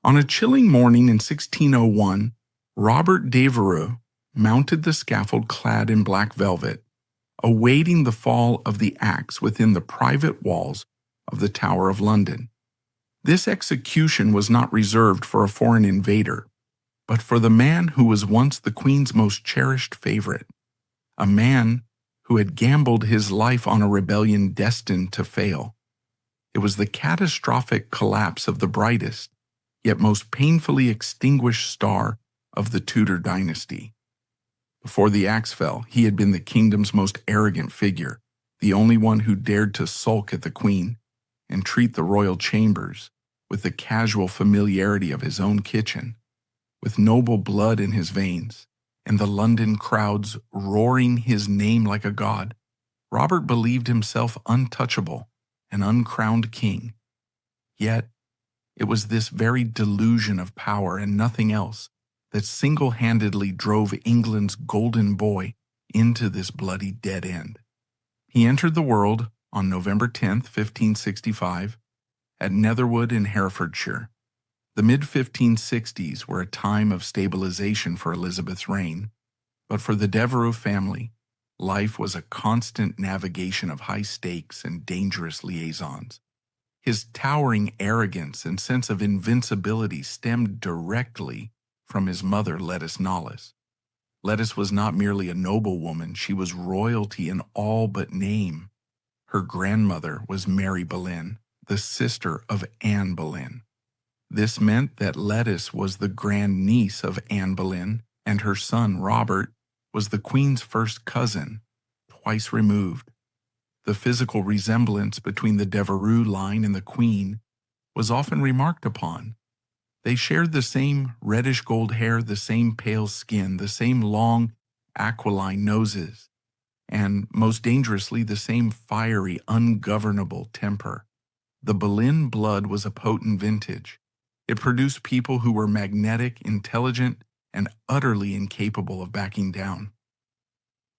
On a chilling morning in 1601, Robert Devereux mounted the scaffold clad in black velvet, awaiting the fall of the axe within the private walls of the Tower of London. This execution was not reserved for a foreign invader, but for the man who was once the Queen's most cherished favorite, a man who had gambled his life on a rebellion destined to fail. It was the catastrophic collapse of the brightest, yet most painfully extinguished star of the Tudor dynasty. Before the axe fell, he had been the kingdom's most arrogant figure, the only one who dared to sulk at the Queen and treat the royal chambers with the casual familiarity of his own kitchen. With noble blood in his veins, and the London crowds roaring his name like a god, Robert believed himself untouchable, an uncrowned king. Yet, it was this very delusion of power and nothing else that single-handedly drove England's golden boy into this bloody dead end. He entered the world on November 10, 1565, at Netherwood in Herefordshire. The mid-1560s were a time of stabilization for Elizabeth's reign, but for the Devereux family, life was a constant navigation of high stakes and dangerous liaisons. His towering arrogance and sense of invincibility stemmed directly from his mother, Lettice Knollys. Lettice was not merely a noblewoman, she was royalty in all but name. Her grandmother was Mary Boleyn, the sister of Anne Boleyn. This meant that Lettice was the grandniece of Anne Boleyn, and her son, Robert, was the Queen's first cousin, twice removed. The physical resemblance between the Devereux line and the Queen was often remarked upon. They shared the same reddish-gold hair, the same pale skin, the same long, aquiline noses, and, most dangerously, the same fiery, ungovernable temper. The Boleyn blood was a potent vintage. It produced people who were magnetic, intelligent, and utterly incapable of backing down.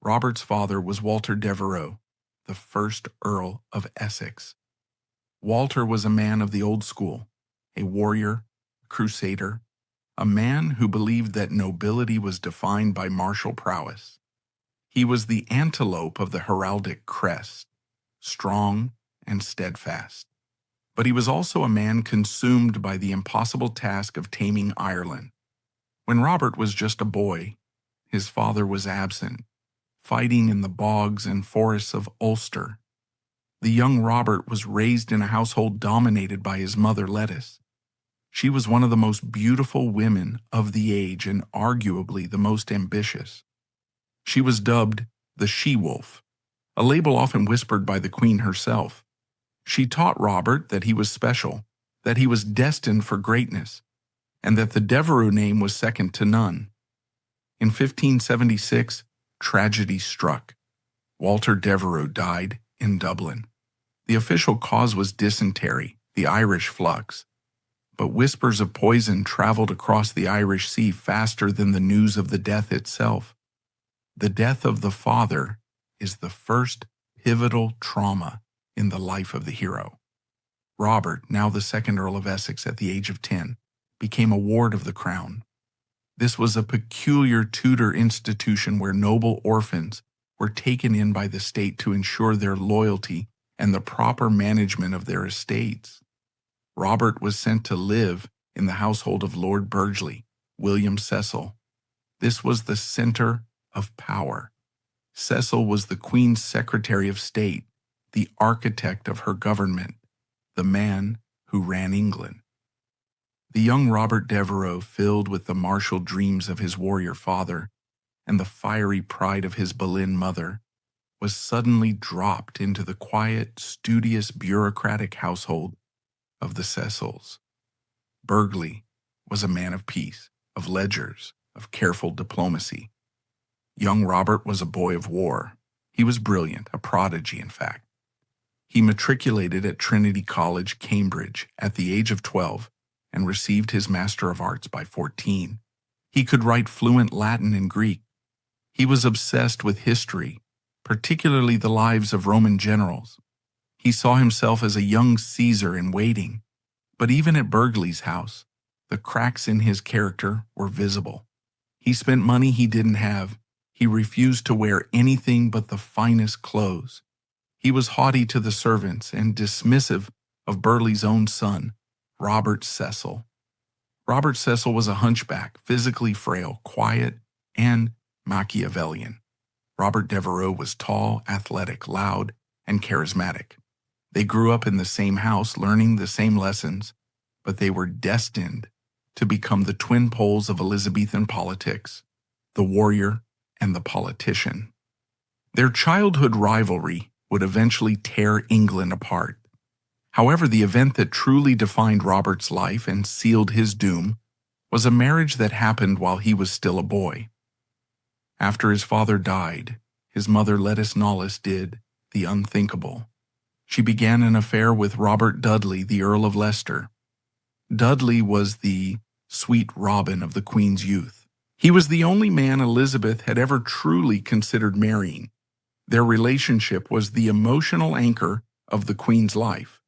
Robert's father was Walter Devereux, the first Earl of Essex. Walter was a man of the old school, a warrior, a crusader, a man who believed that nobility was defined by martial prowess. He was the antelope of the heraldic crest, strong and steadfast. But he was also a man consumed by the impossible task of taming Ireland. When Robert was just a boy, his father was absent, fighting in the bogs and forests of Ulster. The young Robert was raised in a household dominated by his mother, Lettice. She was one of the most beautiful women of the age and arguably the most ambitious. She was dubbed the She-Wolf, a label often whispered by the Queen herself. She taught Robert that he was special, that he was destined for greatness, and that the Devereux name was second to none. In 1576, tragedy struck. Walter Devereux died in Dublin. The official cause was dysentery, the Irish flux. But whispers of poison traveled across the Irish Sea faster than the news of the death itself. The death of the father is the first pivotal trauma in the life of the hero. Robert, now the second Earl of Essex at the age of 10, became a ward of the crown. This was a peculiar Tudor institution where noble orphans were taken in by the state to ensure their loyalty and the proper management of their estates. Robert was sent to live in the household of Lord Burghley, William Cecil. This was the center of power. Cecil was the Queen's Secretary of State, the architect of her government, the man who ran England. The young Robert Devereux, filled with the martial dreams of his warrior father and the fiery pride of his Boleyn mother, was suddenly dropped into the quiet, studious, bureaucratic household of the Cecils. Burghley was a man of peace, of ledgers, of careful diplomacy. Young Robert was a boy of war. He was brilliant, a prodigy, in fact. He matriculated at Trinity College, Cambridge, at the age of 12 and received his Master of Arts by 14. He could write fluent Latin and Greek. He was obsessed with history, particularly the lives of Roman generals. He saw himself as a young Caesar in waiting. But even at Burghley's house, The cracks in his character were visible. He spent money he didn't have. He refused to wear anything but the finest clothes. He was haughty to the servants and dismissive of Burleigh's own son, Robert Cecil. Robert Cecil was a hunchback, physically frail, quiet, and Machiavellian. Robert Devereux was tall, athletic, loud, and charismatic. They grew up in the same house, learning the same lessons, but they were destined to become the twin poles of Elizabethan politics, the warrior and the politician. Their childhood rivalry would eventually tear England apart. However, the event that truly defined Robert's life and sealed his doom was a marriage that happened while he was still a boy. After his father died, his mother Lettice Knollys did the unthinkable. She began an affair with Robert Dudley, the Earl of Leicester. Dudley was the sweet Robin of the Queen's youth. He was the only man Elizabeth had ever truly considered marrying. Their relationship was the emotional anchor of the Queen's life.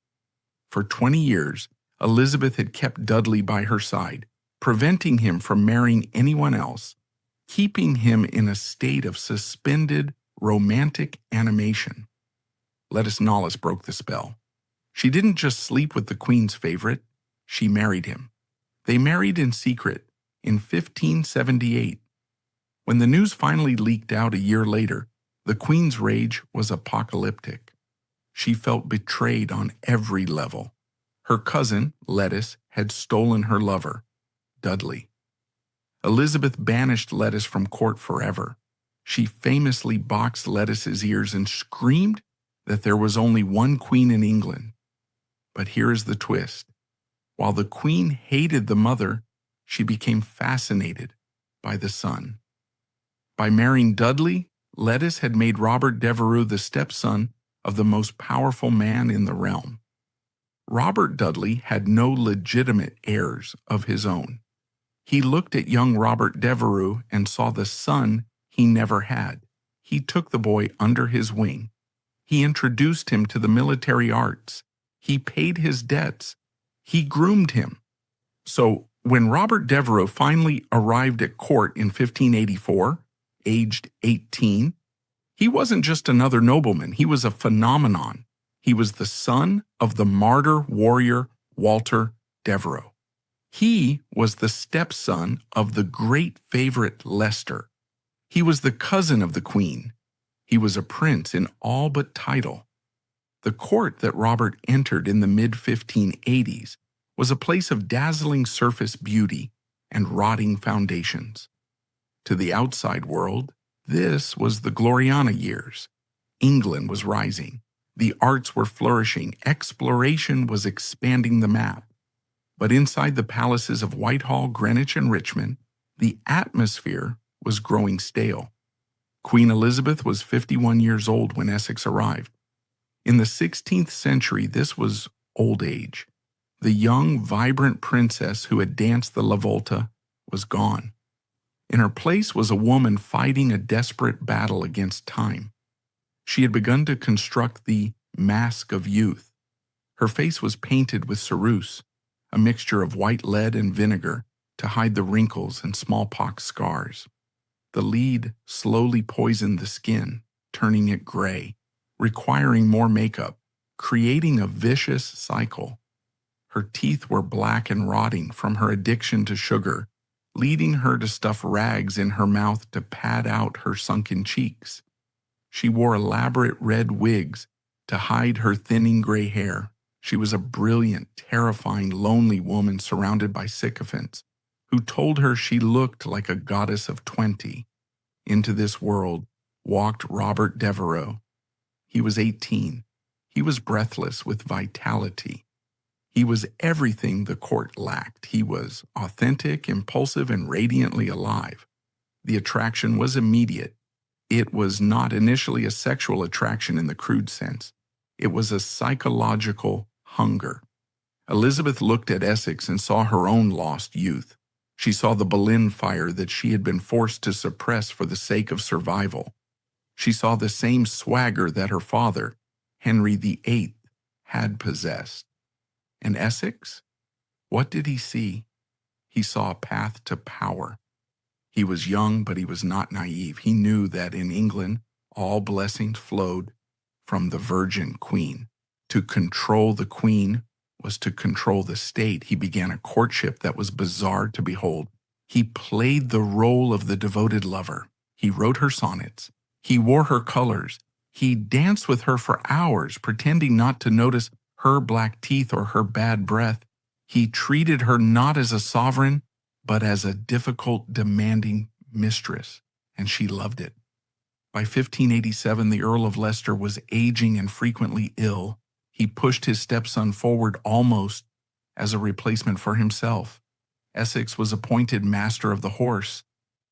For 20 years, Elizabeth had kept Dudley by her side, preventing him from marrying anyone else, keeping him in a state of suspended romantic animation. Lettice Knollys broke the spell. She didn't just sleep with the Queen's favorite, she married him. They married in secret in 1578. When the news finally leaked out a year later, the Queen's rage was apocalyptic. She felt betrayed on every level. Her cousin, Lettice, had stolen her lover, Dudley. Elizabeth banished Lettice from court forever. She famously boxed Lettice's ears and screamed that there was only one queen in England. But here is the twist. While the Queen hated the mother, she became fascinated by the son. By marrying Dudley, Lettice had made Robert Devereux the stepson of the most powerful man in the realm. Robert Dudley had no legitimate heirs of his own. He looked at young Robert Devereux and saw the son he never had. He took the boy under his wing. He introduced him to the military arts. He paid his debts. He groomed him. So when Robert Devereux finally arrived at court in 1584, aged 18, he wasn't just another nobleman. He was a phenomenon. He was the son of the martyr warrior Walter Devereux. He was the stepson of the great favorite Leicester. He was the cousin of the Queen. He was a prince in all but title. The court that Robert entered in the mid-1580s was a place of dazzling surface beauty and rotting foundations. To the outside world, this was the Gloriana years. England was rising. The arts were flourishing. Exploration was expanding the map. But inside the palaces of Whitehall, Greenwich, and Richmond, the atmosphere was growing stale. Queen Elizabeth was 51 years old when Essex arrived. In the 16th century, this was old age. The young, vibrant princess who had danced the La Volta was gone. In her place was a woman fighting a desperate battle against time. She had begun to construct the mask of youth. Her face was painted with ceruse, a mixture of white lead and vinegar, to hide the wrinkles and smallpox scars. The lead slowly poisoned the skin, turning it gray, requiring more makeup, creating a vicious cycle. Her teeth were black and rotting from her addiction to sugar, leading her to stuff rags in her mouth to pad out her sunken cheeks. She wore elaborate red wigs to hide her thinning gray hair. She was a brilliant, terrifying, lonely woman surrounded by sycophants who told her she looked like a goddess of 20. Into this world walked Robert Devereux. He was 18. He was breathless with vitality. He was everything the court lacked. He was authentic, impulsive, and radiantly alive. The attraction was immediate. It was not initially a sexual attraction in the crude sense. It was a psychological hunger. Elizabeth looked at Essex and saw her own lost youth. She saw the Boleyn fire that she had been forced to suppress for the sake of survival. She saw the same swagger that her father, Henry VIII, had possessed. And Essex? What did he see? He saw a path to power. He was young, but he was not naive. He knew that in England, all blessings flowed from the Virgin Queen. To control the Queen was to control the state. He began a courtship that was bizarre to behold. He played the role of the devoted lover. He wrote her sonnets. He wore her colors. He danced with her for hours, pretending not to notice her black teeth or her bad breath. He treated her not as a sovereign, but as a difficult, demanding mistress, and she loved it. By 1587, the Earl of Leicester was aging and frequently ill. He pushed his stepson forward almost as a replacement for himself. Essex was appointed Master of the Horse,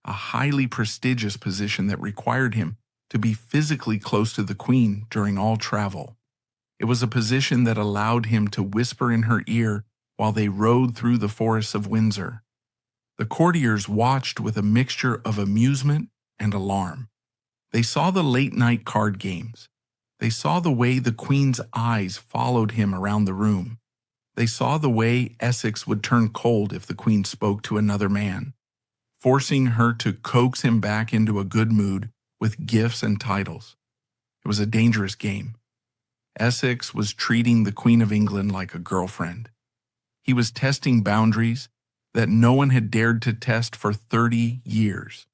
a highly prestigious position that required him to be physically close to the Queen during all travel. It was a position that allowed him to whisper in her ear while they rode through the forests of Windsor. The courtiers watched with a mixture of amusement and alarm. They saw the late-night card games. They saw the way the Queen's eyes followed him around the room. They saw the way Essex would turn cold if the Queen spoke to another man, forcing her to coax him back into a good mood with gifts and titles. It was a dangerous game. Essex was treating the Queen of England like a girlfriend. He was testing boundaries that no one had dared to test for 30 years.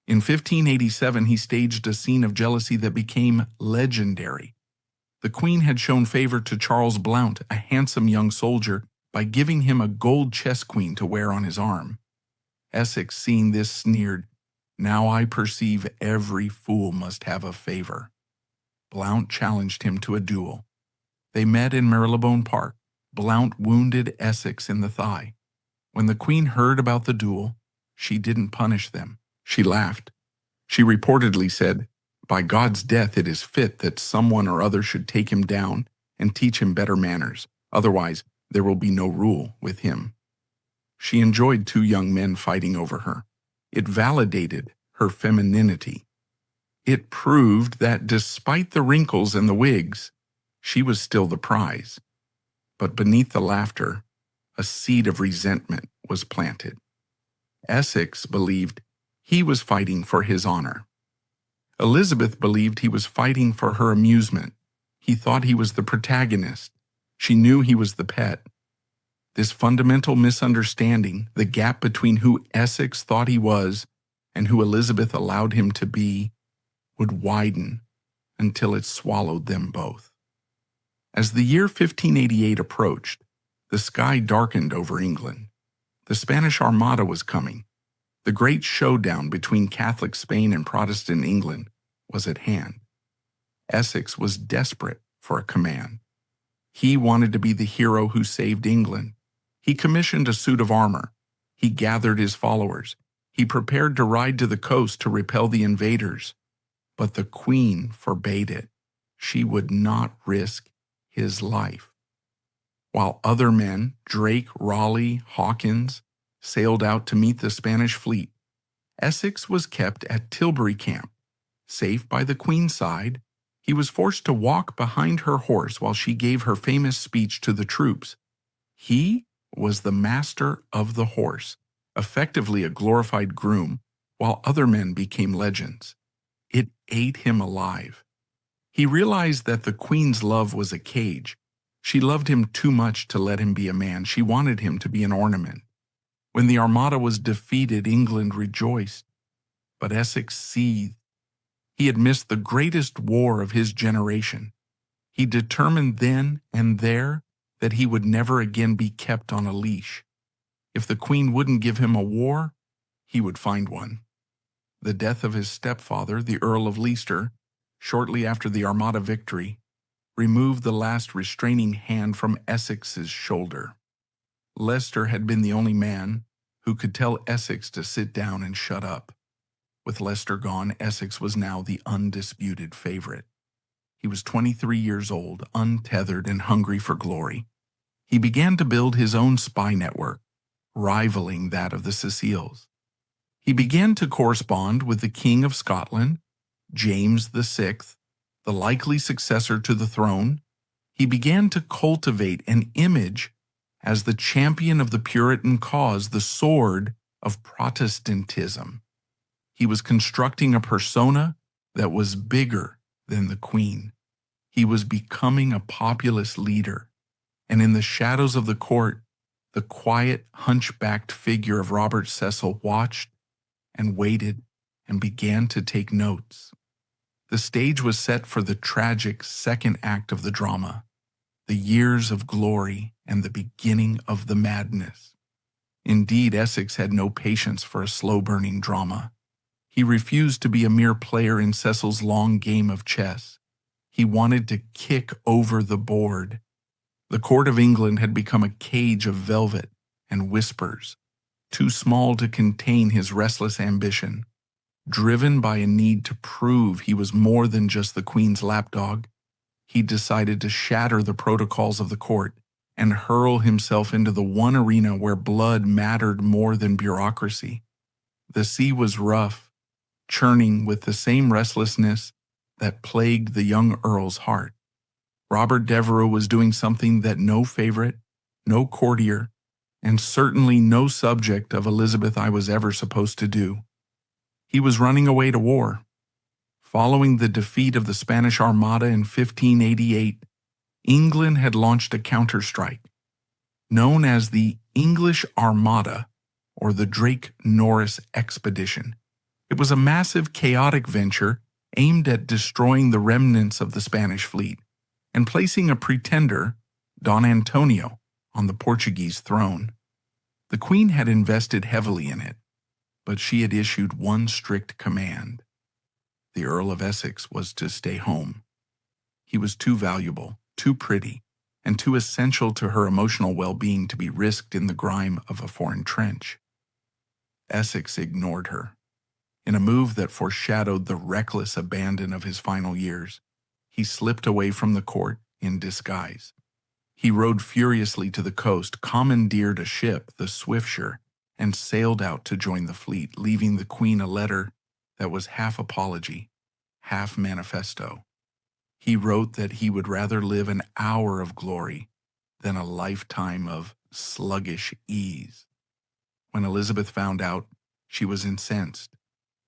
In 1587, he staged a scene of jealousy that became legendary. The Queen had shown favor to Charles Blount, a handsome young soldier, by giving him a gold chess queen to wear on his arm. Essex, seeing this, sneered, "Now I perceive every fool must have a favor." Blount challenged him to a duel. They met in Marylebone Park. Blount wounded Essex in the thigh. When the Queen heard about the duel, she didn't punish them. She laughed. She reportedly said, "By God's death, it is fit that someone or other should take him down and teach him better manners. Otherwise, there will be no rule with him." She enjoyed two young men fighting over her. It validated her femininity. It proved that despite the wrinkles and the wigs, she was still the prize. But beneath the laughter, a seed of resentment was planted. Essex believed he was fighting for his honor. Elizabeth believed he was fighting for her amusement. He thought he was the protagonist. She knew he was the pet. This fundamental misunderstanding, the gap between who Essex thought he was and who Elizabeth allowed him to be, would widen until it swallowed them both. As the year 1588 approached, the sky darkened over England. The Spanish Armada was coming. The great showdown between Catholic Spain and Protestant England was at hand. Essex was desperate for a command. He wanted to be the hero who saved England. He commissioned a suit of armor. He gathered his followers. He prepared to ride to the coast to repel the invaders. But the Queen forbade it. She would not risk his life. While other men, Drake, Raleigh, Hawkins, sailed out to meet the Spanish fleet, Essex was kept at Tilbury Camp. Safe by the Queen's side, he was forced to walk behind her horse while she gave her famous speech to the troops. He was the master of the horse, effectively a glorified groom, while other men became legends. It ate him alive. He realized that the Queen's love was a cage. She loved him too much to let him be a man. She wanted him to be an ornament. When the Armada was defeated, England rejoiced. But Essex seethed. He had missed the greatest war of his generation. He determined then and there that he would never again be kept on a leash. If the Queen wouldn't give him a war, he would find one. The death of his stepfather, the Earl of Leicester, shortly after the Armada victory, removed the last restraining hand from Essex's shoulder. Leicester had been the only man who could tell Essex to sit down and shut up. With Leicester gone, Essex was now the undisputed favorite. He was 23 years old, untethered and hungry for glory. He began to build his own spy network, rivaling that of the Cecils. He began to correspond with the King of Scotland, James VI, the likely successor to the throne. He began to cultivate an image as the champion of the Puritan cause, the sword of Protestantism. He was constructing a persona that was bigger than the Queen. He was becoming a populist leader, and in the shadows of the court, the quiet, hunchbacked figure of Robert Cecil watched and waited and began to take notes. The stage was set for the tragic second act of the drama, the years of glory and the beginning of the madness. Indeed, Essex had no patience for a slow-burning drama. He refused to be a mere player in Cecil's long game of chess. He wanted to kick over the board. The court of England had become a cage of velvet and whispers, too small to contain his restless ambition. Driven by a need to prove he was more than just the Queen's lapdog, he decided to shatter the protocols of the court and hurl himself into the one arena where blood mattered more than bureaucracy. The sea was rough, churning with the same restlessness that plagued the young Earl's heart. Robert Devereux was doing something that no favorite, no courtier, and certainly no subject of Elizabeth I was ever supposed to do. He was running away to war. Following the defeat of the Spanish Armada in 1588, England had launched a counterstrike, known as the English Armada or the Drake Norris Expedition. It was a massive, chaotic venture aimed at destroying the remnants of the Spanish fleet and placing a pretender, Don Antonio, on the Portuguese throne. The Queen had invested heavily in it, but she had issued one strict command. The Earl of Essex was to stay home. He was too valuable, too pretty, and too essential to her emotional well-being to be risked in the grime of a foreign trench. Essex ignored her. In a move that foreshadowed the reckless abandon of his final years, he slipped away from the court in disguise. He rode furiously to the coast, commandeered a ship, the Swiftsure, and sailed out to join the fleet, leaving the Queen a letter that was half apology, half manifesto. He wrote that he would rather live an hour of glory than a lifetime of sluggish ease. When Elizabeth found out, she was incensed.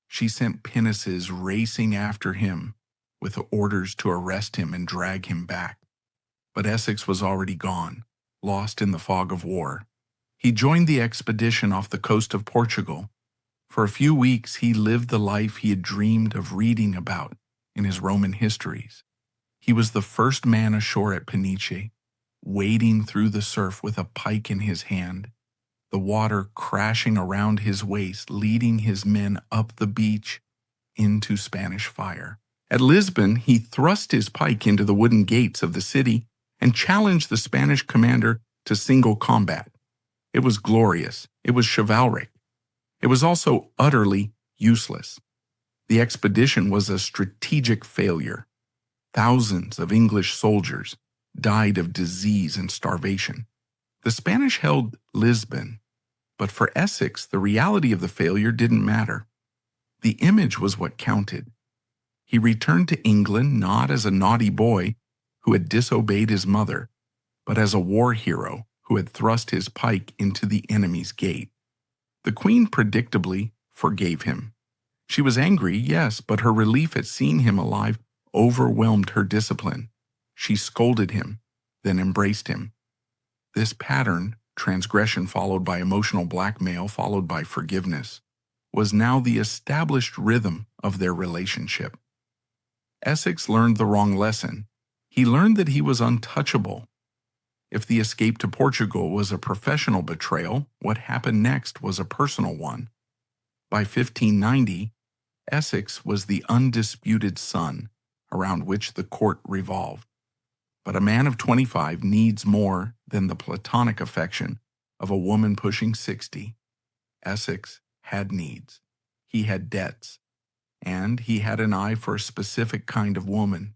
She sent pinnaces racing after him with orders to arrest him and drag him back. But Essex was already gone, lost in the fog of war. He joined the expedition off the coast of Portugal. For a few weeks, he lived the life he had dreamed of reading about in his Roman histories. He was the first man ashore at Peniche, wading through the surf with a pike in his hand, the water crashing around his waist, leading his men up the beach into Spanish fire. At Lisbon, he thrust his pike into the wooden gates of the city and challenged the Spanish commander to single combat. It was glorious. It was chivalric. It was also utterly useless. The expedition was a strategic failure. Thousands of English soldiers died of disease and starvation. The Spanish held Lisbon, but for Essex, the reality of the failure didn't matter. The image was what counted. He returned to England not as a naughty boy who had disobeyed his mother, but as a war hero who had thrust his pike into the enemy's gate. The Queen predictably forgave him. She was angry, yes, but her relief at seeing him alive overwhelmed her discipline. She scolded him, then embraced him. This pattern, transgression followed by emotional blackmail followed by forgiveness, was now the established rhythm of their relationship. Essex learned the wrong lesson. He learned that he was untouchable. If the escape to Portugal was a professional betrayal, what happened next was a personal one. By 1590, Essex was the undisputed son around which the court revolved. But a man of 25 needs more than the platonic affection of a woman pushing 60. Essex had needs. He had debts. And he had an eye for a specific kind of woman.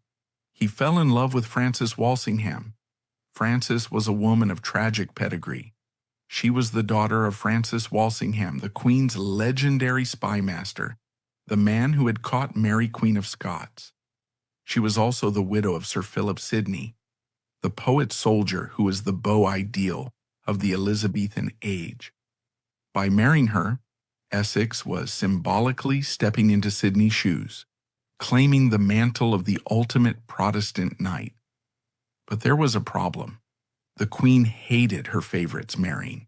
He fell in love with Frances Walsingham. Frances was a woman of tragic pedigree. She was the daughter of Francis Walsingham, the Queen's legendary spymaster, the man who had caught Mary, Queen of Scots. She was also the widow of Sir Philip Sidney, the poet-soldier who was the beau ideal of the Elizabethan age. By marrying her, Essex was symbolically stepping into Sidney's shoes, claiming the mantle of the ultimate Protestant knight. But there was a problem. The Queen hated her favorites marrying.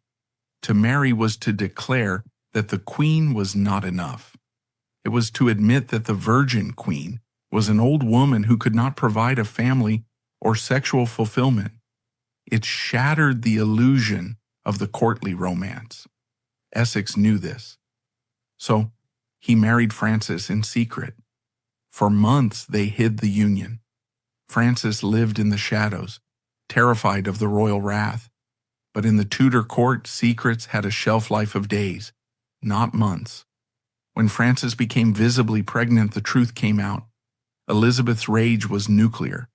To marry was to declare that the Queen was not enough. It was to admit that the Virgin Queen was an old woman who could not provide a family or sexual fulfillment. It shattered the illusion of the courtly romance. Essex knew this. So he married Frances in secret. For months they hid the union. Frances lived in the shadows, terrified of the royal wrath. But in the Tudor court, secrets had a shelf life of days, not months. When Frances became visibly pregnant, the truth came out. Elizabeth's rage was nuclear.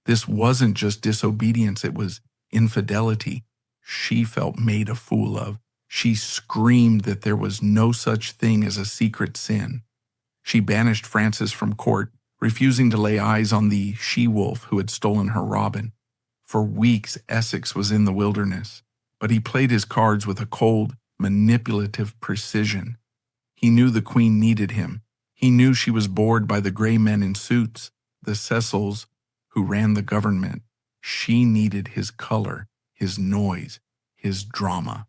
This wasn't just disobedience, it was infidelity. She felt made a fool of. She screamed that there was no such thing as a secret sin. She banished Frances from court, refusing to lay eyes on the she-wolf who had stolen her robin. For weeks, Essex was in the wilderness, but he played his cards with a cold, manipulative precision. He knew the Queen needed him. He knew she was bored by the gray men in suits, the Cecils who ran the government. She needed his color, his noise, his drama.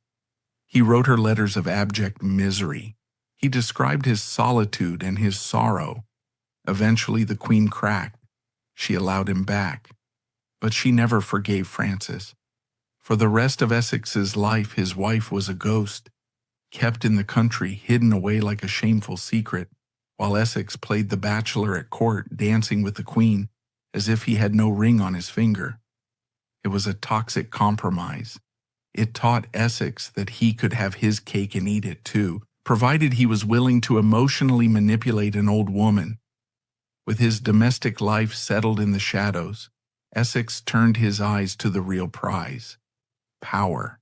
He wrote her letters of abject misery. He described his solitude and his sorrow. Eventually the Queen cracked. She allowed him back. But she never forgave Frances. For the rest of Essex's life, his wife was a ghost, kept in the country, hidden away like a shameful secret, while Essex played the bachelor at court, dancing with the Queen, as if he had no ring on his finger. It was a toxic compromise. It taught Essex that he could have his cake and eat it too, provided he was willing to emotionally manipulate an old woman. With his domestic life settled in the shadows, Essex turned his eyes to the real prize: power.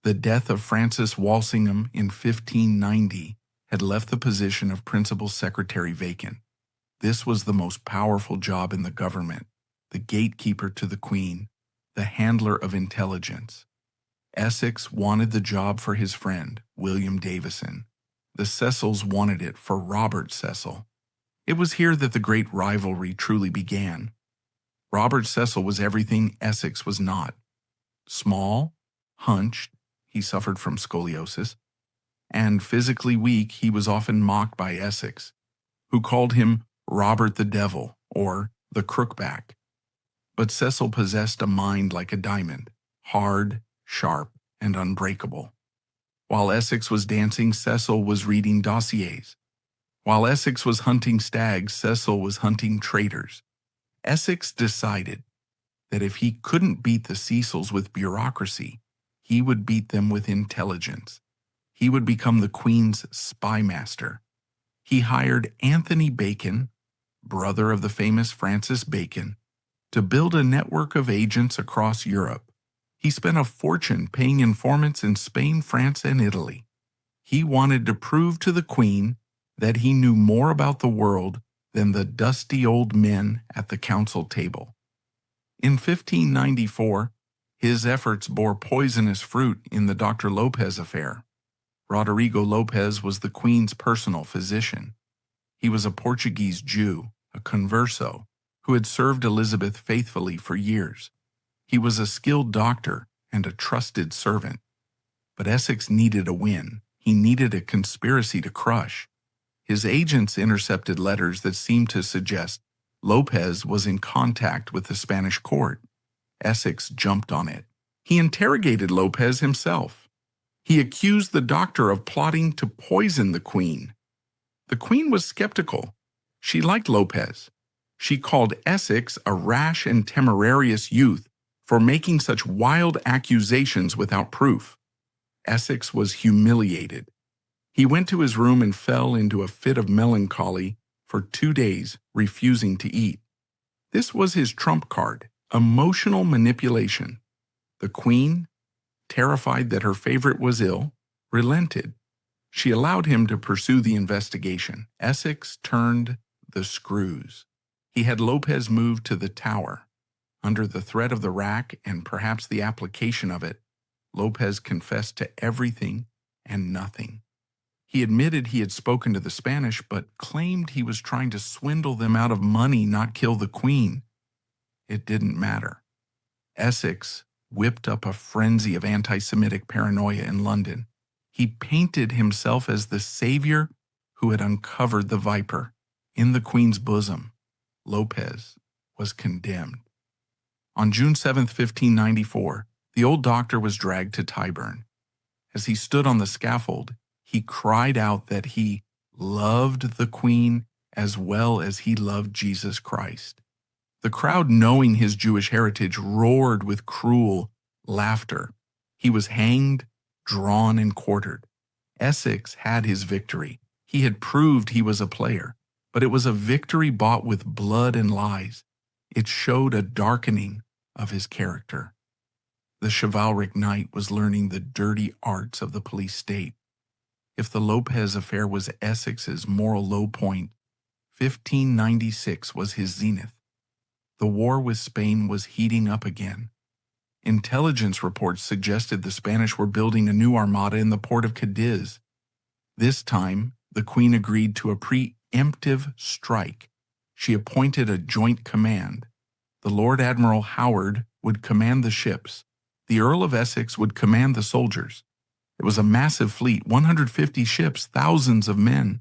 The death of Francis Walsingham in 1590 had left the position of principal secretary vacant. This was the most powerful job in the government, the gatekeeper to the Queen, the handler of intelligence. Essex wanted the job for his friend, William Davison. The Cecils wanted it for Robert Cecil. It was here that the great rivalry truly began. Robert Cecil was everything Essex was not. Small, hunched, he suffered from scoliosis, and physically weak, he was often mocked by Essex, who called him Robert the Devil or the Crookback. But Cecil possessed a mind like a diamond, hard, sharp, and unbreakable. While Essex was dancing, Cecil was reading dossiers. While Essex was hunting stags, Cecil was hunting traitors. Essex decided that if he couldn't beat the Cecils with bureaucracy, he would beat them with intelligence. He would become the Queen's spy master. He hired Anthony Bacon, brother of the famous Francis Bacon, to build a network of agents across Europe. He spent a fortune paying informants in Spain, France, and Italy. He wanted to prove to the Queen that he knew more about the world than the dusty old men at the council table. In 1594, his efforts bore poisonous fruit in the Dr. Lopez affair. Rodrigo Lopez was the Queen's personal physician. He was a Portuguese Jew, a converso, who had served Elizabeth faithfully for years. He was a skilled doctor and a trusted servant. But Essex needed a win. He needed a conspiracy to crush. His agents intercepted letters that seemed to suggest Lopez was in contact with the Spanish court. Essex jumped on it. He interrogated Lopez himself. He accused the doctor of plotting to poison the Queen. The Queen was skeptical. She liked Lopez. She called Essex a rash and temerarious youth for making such wild accusations without proof. Essex was humiliated. He went to his room and fell into a fit of melancholy for 2 days, refusing to eat. This was his trump card, emotional manipulation. The Queen, terrified that her favorite was ill, relented. She allowed him to pursue the investigation. Essex turned the screws. He had Lopez moved to the Tower. Under the threat of the rack and perhaps the application of it, Lopez confessed to everything and nothing. He admitted he had spoken to the Spanish, but claimed he was trying to swindle them out of money, not kill the Queen. It didn't matter. Essex whipped up a frenzy of anti-Semitic paranoia in London. He painted himself as the savior who had uncovered the viper. In the Queen's bosom, Lopez was condemned. On June 7, 1594, the old doctor was dragged to Tyburn. As he stood on the scaffold, he cried out that he loved the Queen as well as he loved Jesus Christ. The crowd, knowing his Jewish heritage, roared with cruel laughter. He was hanged, drawn, and quartered. Essex had his victory. He had proved he was a player, but it was a victory bought with blood and lies. It showed a darkening of his character. The chivalric knight was learning the dirty arts of the police state. If the Lopez affair was Essex's moral low point, 1596 was his zenith. The war with Spain was heating up again. Intelligence reports suggested the Spanish were building a new armada in the port of Cadiz. This time, the Queen agreed to a preemptive strike. She appointed a joint command. The Lord Admiral Howard would command the ships. The Earl of Essex would command the soldiers. It was a massive fleet, 150 ships, thousands of men.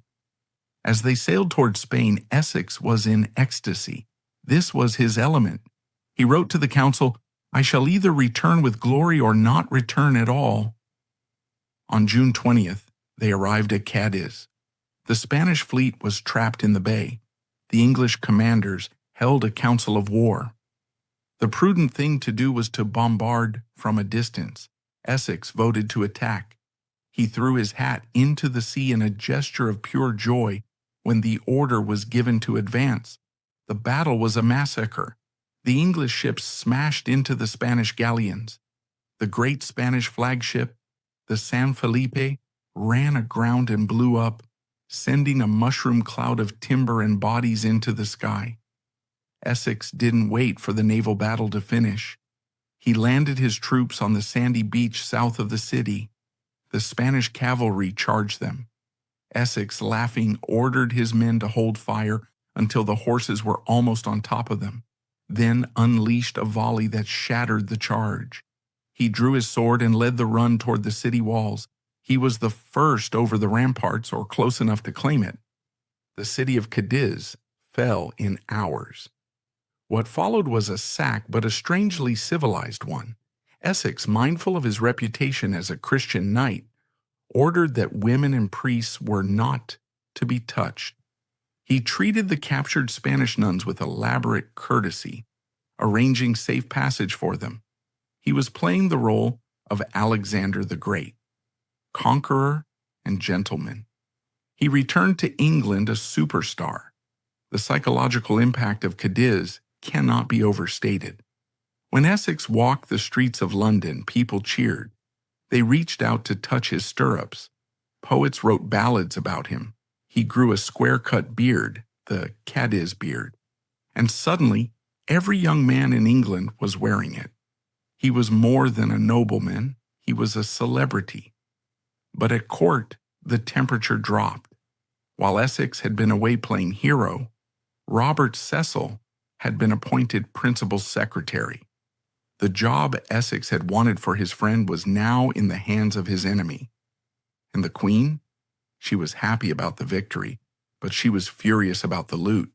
As they sailed toward Spain, Essex was in ecstasy. This was his element. He wrote to the council, "I shall either return with glory or not return at all." On June 20th, they arrived at Cadiz. The Spanish fleet was trapped in the bay. The English commanders held a council of war. The prudent thing to do was to bombard from a distance. Essex voted to attack. He threw his hat into the sea in a gesture of pure joy when the order was given to advance. The battle was a massacre. The English ships smashed into the Spanish galleons. The great Spanish flagship, the San Felipe, ran aground and blew up, sending a mushroom cloud of timber and bodies into the sky. Essex didn't wait for the naval battle to finish. He landed his troops on the sandy beach south of the city. The Spanish cavalry charged them. Essex, laughing, ordered his men to hold fire until the horses were almost on top of them, then unleashed a volley that shattered the charge. He drew his sword and led the run toward the city walls. He was the first over the ramparts, or close enough to claim it. The city of Cadiz fell in hours. What followed was a sack, but a strangely civilized one. Essex, mindful of his reputation as a Christian knight, ordered that women and priests were not to be touched. He treated the captured Spanish nuns with elaborate courtesy, arranging safe passage for them. He was playing the role of Alexander the Great, conqueror and gentleman. He returned to England a superstar. The psychological impact of Cadiz cannot be overstated. When Essex walked the streets of London, people cheered. They reached out to touch his stirrups. Poets wrote ballads about him. He grew a square-cut beard, the Cadiz beard, and suddenly every young man in England was wearing it. He was more than a nobleman, he was a celebrity. But at court, the temperature dropped. While Essex had been away playing hero, Robert Cecil had been appointed principal secretary. The job Essex had wanted for his friend was now in the hands of his enemy. And the Queen? She was happy about the victory, but she was furious about the loot.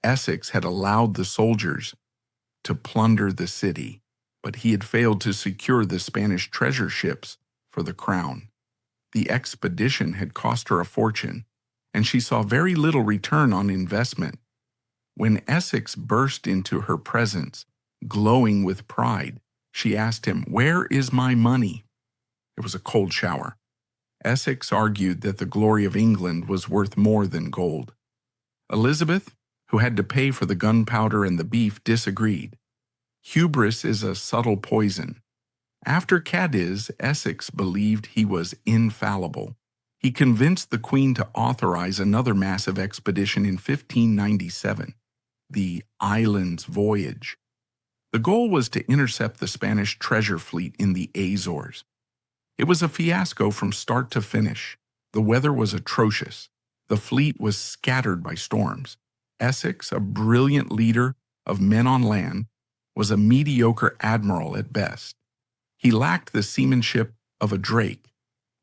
Essex had allowed the soldiers to plunder the city, but he had failed to secure the Spanish treasure ships for the crown. The expedition had cost her a fortune, and she saw very little return on investment. When Essex burst into her presence, glowing with pride, she asked him, "Where is my money?" It was a cold shower. Essex argued that the glory of England was worth more than gold. Elizabeth, who had to pay for the gunpowder and the beef, disagreed. Hubris is a subtle poison. After Cadiz, Essex believed he was infallible. He convinced the Queen to authorize another massive expedition in 1597, the Islands Voyage. The goal was to intercept the Spanish treasure fleet in the Azores. It was a fiasco from start to finish. The weather was atrocious. The fleet was scattered by storms. Essex, a brilliant leader of men on land, was a mediocre admiral at best. He lacked the seamanship of a Drake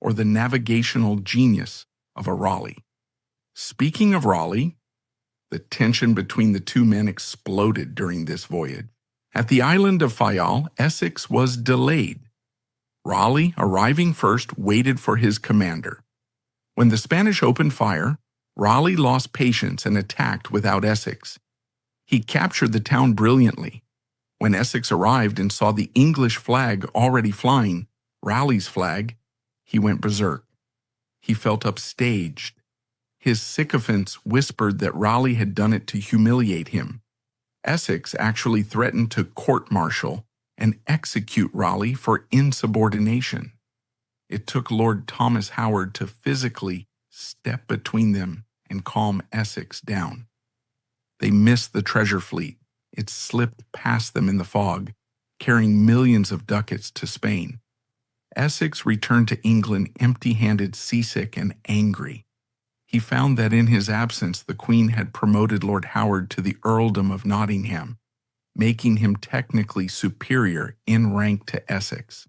or the navigational genius of a Raleigh. Speaking of Raleigh, the tension between the two men exploded during this voyage. At the island of Fayal, Essex was delayed. Raleigh, arriving first, waited for his commander. When the Spanish opened fire, Raleigh lost patience and attacked without Essex. He captured the town brilliantly. When Essex arrived and saw the English flag already flying, Raleigh's flag, he went berserk. He felt upstaged. His sycophants whispered that Raleigh had done it to humiliate him. Essex actually threatened to court-martial and execute Raleigh for insubordination. It took Lord Thomas Howard to physically step between them and calm Essex down. They missed the treasure fleet. It slipped past them in the fog, carrying millions of ducats to Spain. Essex returned to England empty-handed, seasick, and angry. He found that in his absence the Queen had promoted Lord Howard to the Earldom of Nottingham, making him technically superior in rank to Essex.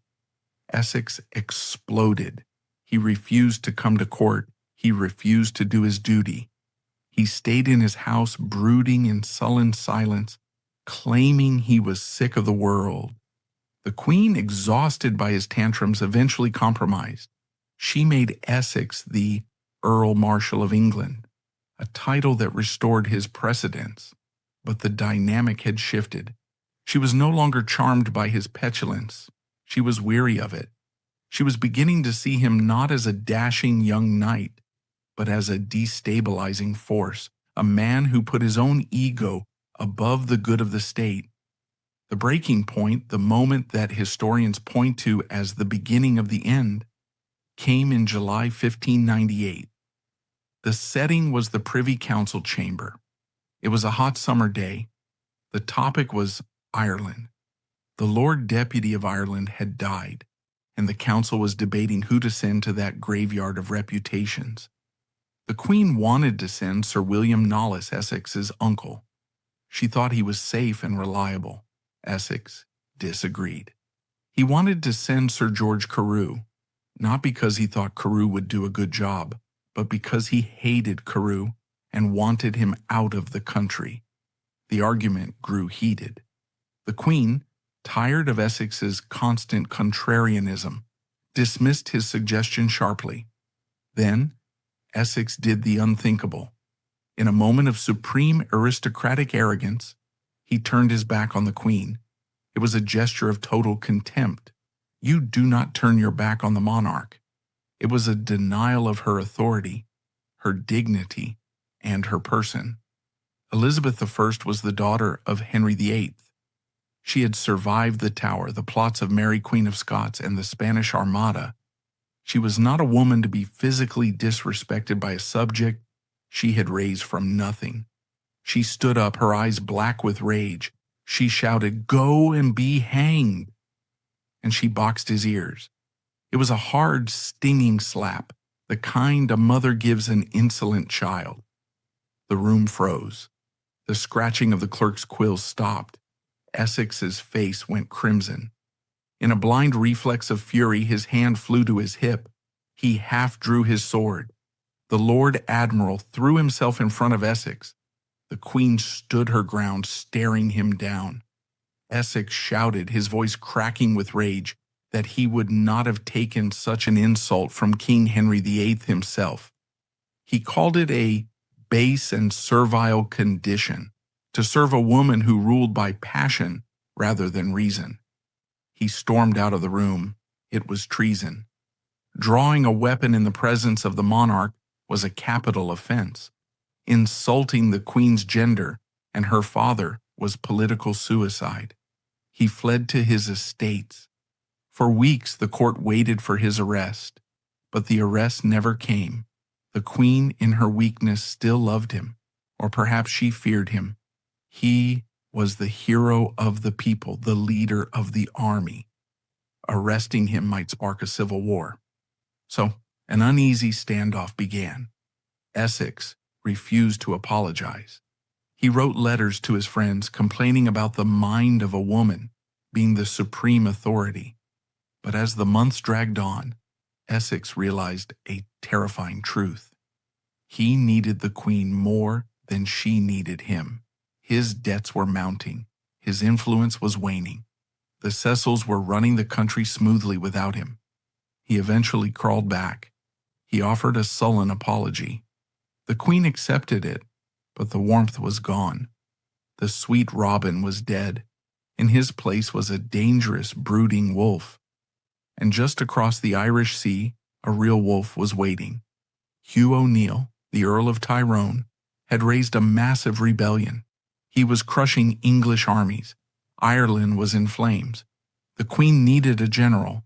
Essex exploded. He refused to come to court. He refused to do his duty. He stayed in his house brooding in sullen silence, claiming he was sick of the world. The Queen, exhausted by his tantrums, eventually compromised. She made Essex the Earl Marshal of England, a title that restored his precedence. But the dynamic had shifted. She was no longer charmed by his petulance. She was weary of it. She was beginning to see him not as a dashing young knight, but as a destabilizing force, a man who put his own ego above the good of the state. The breaking point, the moment that historians point to as the beginning of the end, came in July 1598. The setting was the Privy Council chamber. It was a hot summer day. The topic was Ireland. The Lord Deputy of Ireland had died, and the council was debating who to send to that graveyard of reputations. The Queen wanted to send Sir William Knollys, Essex's uncle. She thought he was safe and reliable. Essex disagreed. He wanted to send Sir George Carew, not because he thought Carew would do a good job, but because he hated Carew and wanted him out of the country. The argument grew heated. The Queen, tired of Essex's constant contrarianism, dismissed his suggestion sharply. Then, Essex did the unthinkable. In a moment of supreme aristocratic arrogance, he turned his back on the Queen. It was a gesture of total contempt. You do not turn your back on the monarch. It was a denial of her authority, her dignity, and her person. Elizabeth I was the daughter of Henry VIII. She had survived the Tower, the plots of Mary Queen of Scots, and the Spanish Armada. She was not a woman to be physically disrespected by a subject she had raised from nothing. She stood up, her eyes black with rage. She shouted, "Go and be hanged!" And she boxed his ears. It was a hard, stinging slap, the kind a mother gives an insolent child. The room froze. The scratching of the clerk's quill stopped. Essex's face went crimson. In a blind reflex of fury, his hand flew to his hip. He half drew his sword. The Lord Admiral threw himself in front of Essex. The Queen stood her ground, staring him down. Essex shouted, his voice cracking with rage, that he would not have taken such an insult from King Henry VIII himself. He called it a base and servile condition, to serve a woman who ruled by passion rather than reason. He stormed out of the room. It was treason. Drawing a weapon in the presence of the monarch was a capital offense. Insulting the Queen's gender and her father was political suicide. He fled to his estates. For weeks the court waited for his arrest, but the arrest never came. The Queen, in her weakness, still loved him, or perhaps she feared him. He was the hero of the people, the leader of the army. Arresting him might spark a civil war. So, an uneasy standoff began. Essex refused to apologize. He wrote letters to his friends complaining about the mind of a woman being the supreme authority. But as the months dragged on, Essex realized a terrifying truth. He needed the Queen more than she needed him. His debts were mounting. His influence was waning. The Cecils were running the country smoothly without him. He eventually crawled back. He offered a sullen apology. The Queen accepted it, but the warmth was gone. The sweet robin was dead. In his place was a dangerous, brooding wolf. And just across the Irish Sea, a real wolf was waiting. Hugh O'Neill, the Earl of Tyrone, had raised a massive rebellion. He was crushing English armies. Ireland was in flames. The Queen needed a general.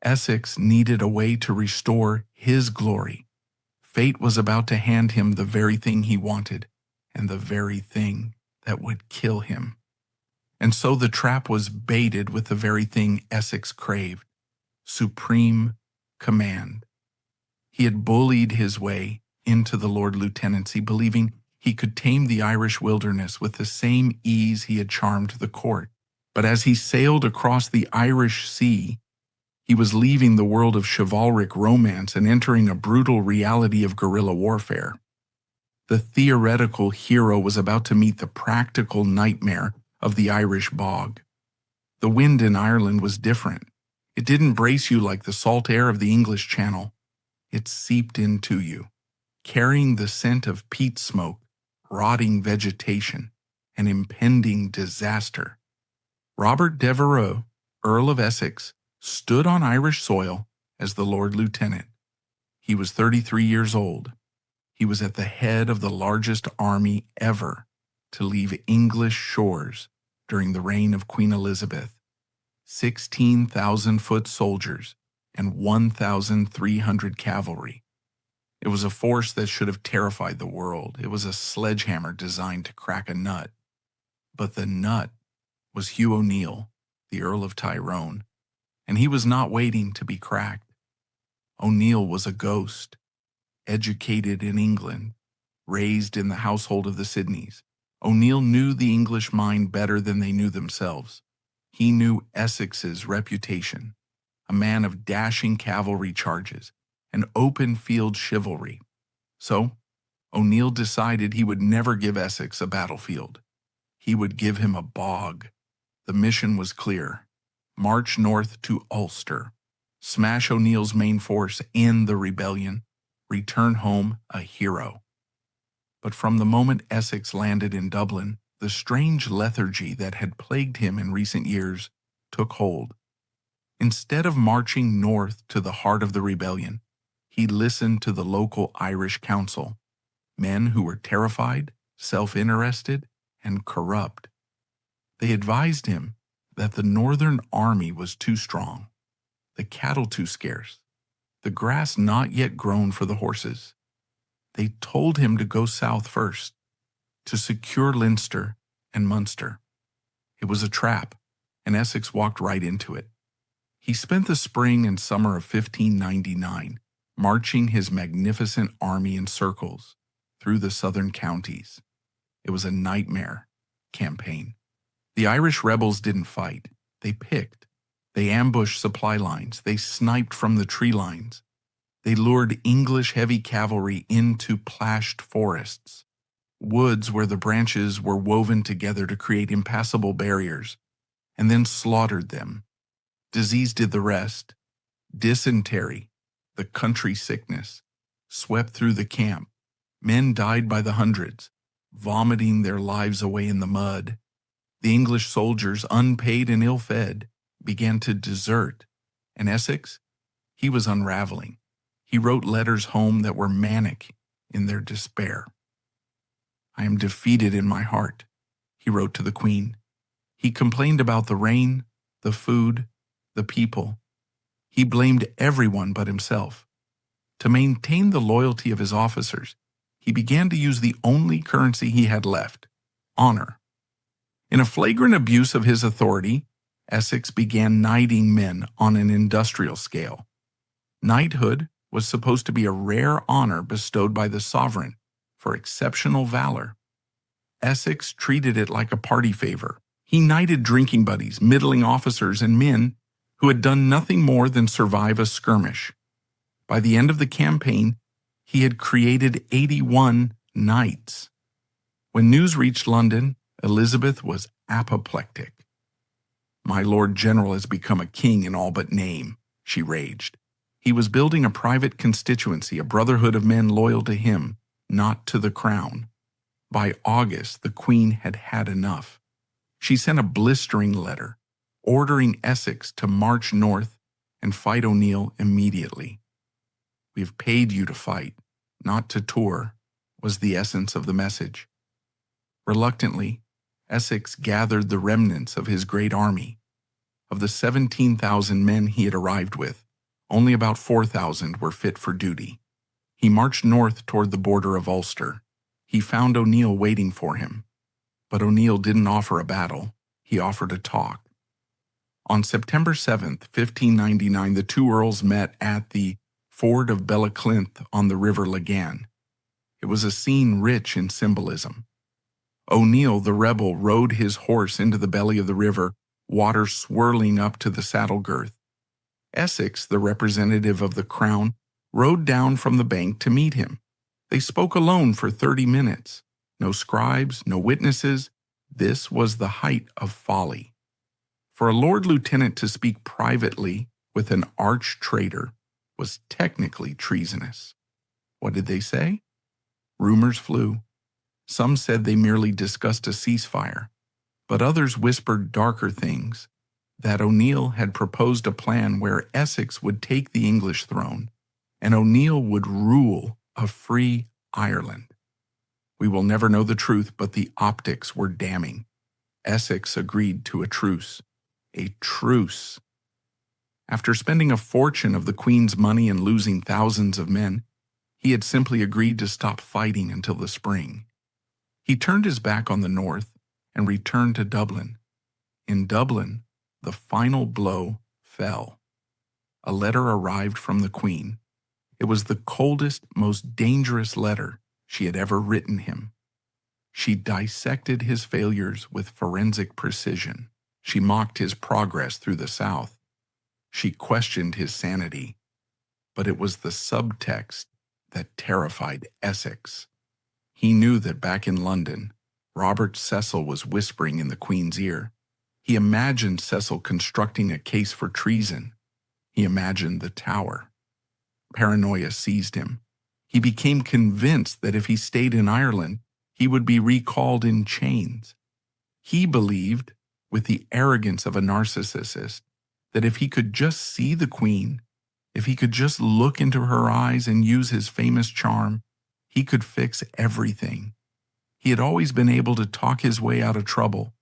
Essex needed a way to restore his glory. Fate was about to hand him the very thing he wanted, and the very thing that would kill him. And so the trap was baited with the very thing Essex craved: supreme command. He had bullied his way into the Lord Lieutenancy, believing he could tame the Irish wilderness with the same ease he had charmed the court. But as he sailed across the Irish Sea, he was leaving the world of chivalric romance and entering a brutal reality of guerrilla warfare. The theoretical hero was about to meet the practical nightmare of the Irish bog. The wind in Ireland was different. It didn't brace you like the salt air of the English Channel. It seeped into you, carrying the scent of peat smoke, rotting vegetation, and impending disaster. Robert Devereux, Earl of Essex, stood on Irish soil as the Lord Lieutenant. He was 33 years old. He was at the head of the largest army ever to leave English shores during the reign of Queen Elizabeth. 16,000 foot soldiers and 1,300 cavalry. It was a force that should have terrified the world. It was a sledgehammer designed to crack a nut. But the nut was Hugh O'Neill, the Earl of Tyrone, and he was not waiting to be cracked. O'Neill was a ghost, educated in England, raised in the household of the Sidneys. O'Neill knew the English mind better than they knew themselves. He knew Essex's reputation, a man of dashing cavalry charges and open-field chivalry. So, O'Neill decided he would never give Essex a battlefield. He would give him a bog. The mission was clear: march north to Ulster, smash O'Neill's main force, end the rebellion, return home a hero. But from the moment Essex landed in Dublin, the strange lethargy that had plagued him in recent years took hold. Instead of marching north to the heart of the rebellion, he listened to the local Irish council, men who were terrified, self-interested, and corrupt. They advised him that the northern army was too strong, the cattle too scarce, the grass not yet grown for the horses. They told him to go south first, to secure Leinster and Munster. It was a trap, and Essex walked right into it. He spent the spring and summer of 1599 marching his magnificent army in circles through the southern counties. It was a nightmare campaign. The Irish rebels didn't fight. They picked. They ambushed supply lines. They sniped from the tree lines. They lured English heavy cavalry into plashed forests, woods where the branches were woven together to create impassable barriers, and then slaughtered them. Disease did the rest. Dysentery, the country sickness, swept through the camp. Men died by the hundreds, vomiting their lives away in the mud. The English soldiers, unpaid and ill-fed, began to desert, and Essex, he was unraveling. He wrote letters home that were manic in their despair. "I am defeated in my heart," he wrote to the Queen. He complained about the rain, the food, the people. He blamed everyone but himself. To maintain the loyalty of his officers, he began to use the only currency he had left: honor. In a flagrant abuse of his authority, Essex began knighting men on an industrial scale. Knighthood was supposed to be a rare honor bestowed by the sovereign for exceptional valor. Essex treated it like a party favor. He knighted drinking buddies, middling officers, and men who had done nothing more than survive a skirmish. By the end of the campaign, he had created 81 knights. When news reached London, Elizabeth was apoplectic. "My Lord General has become a king in all but name," she raged. He was building a private constituency, a brotherhood of men loyal to him, not to the crown. By August, the Queen had had enough. She sent a blistering letter, ordering Essex to march north and fight O'Neill immediately. "We have paid you to fight, not to tour," was the essence of the message. Reluctantly, Essex gathered the remnants of his great army. Of the 17,000 men he had arrived with, only about 4,000 were fit for duty. He marched north toward the border of Ulster. He found O'Neill waiting for him. But O'Neill didn't offer a battle. He offered a talk. On September 7th, 1599, the two earls met at the ford of Bellaclinth on the River Lagan. It was a scene rich in symbolism. O'Neill, the rebel, rode his horse into the belly of the river, water swirling up to the saddle girth. Essex, the representative of the crown, rode down from the bank to meet him. They spoke alone for 30 minutes. No scribes, no witnesses. This was the height of folly. For a Lord Lieutenant to speak privately with an arch traitor was technically treasonous. What did they say? Rumors flew. Some said they merely discussed a ceasefire, but others whispered darker things, that O'Neill had proposed a plan where Essex would take the English throne, and O'Neill would rule a free Ireland. We will never know the truth, but the optics were damning. Essex agreed to a truce. A truce. After spending a fortune of the Queen's money and losing thousands of men, he had simply agreed to stop fighting until the spring. He turned his back on the north and returned to Dublin. In Dublin, the final blow fell. A letter arrived from the Queen. It was the coldest, most dangerous letter she had ever written him. She dissected his failures with forensic precision. She mocked his progress through the South. She questioned his sanity. But it was the subtext that terrified Essex. He knew that back in London, Robert Cecil was whispering in the Queen's ear. He imagined Cecil constructing a case for treason. He imagined the Tower. Paranoia seized him. He became convinced that if he stayed in Ireland, he would be recalled in chains. He believed, with the arrogance of a narcissist, that if he could just see the Queen, if he could just look into her eyes and use his famous charm, he could fix everything. He had always been able to talk his way out of trouble.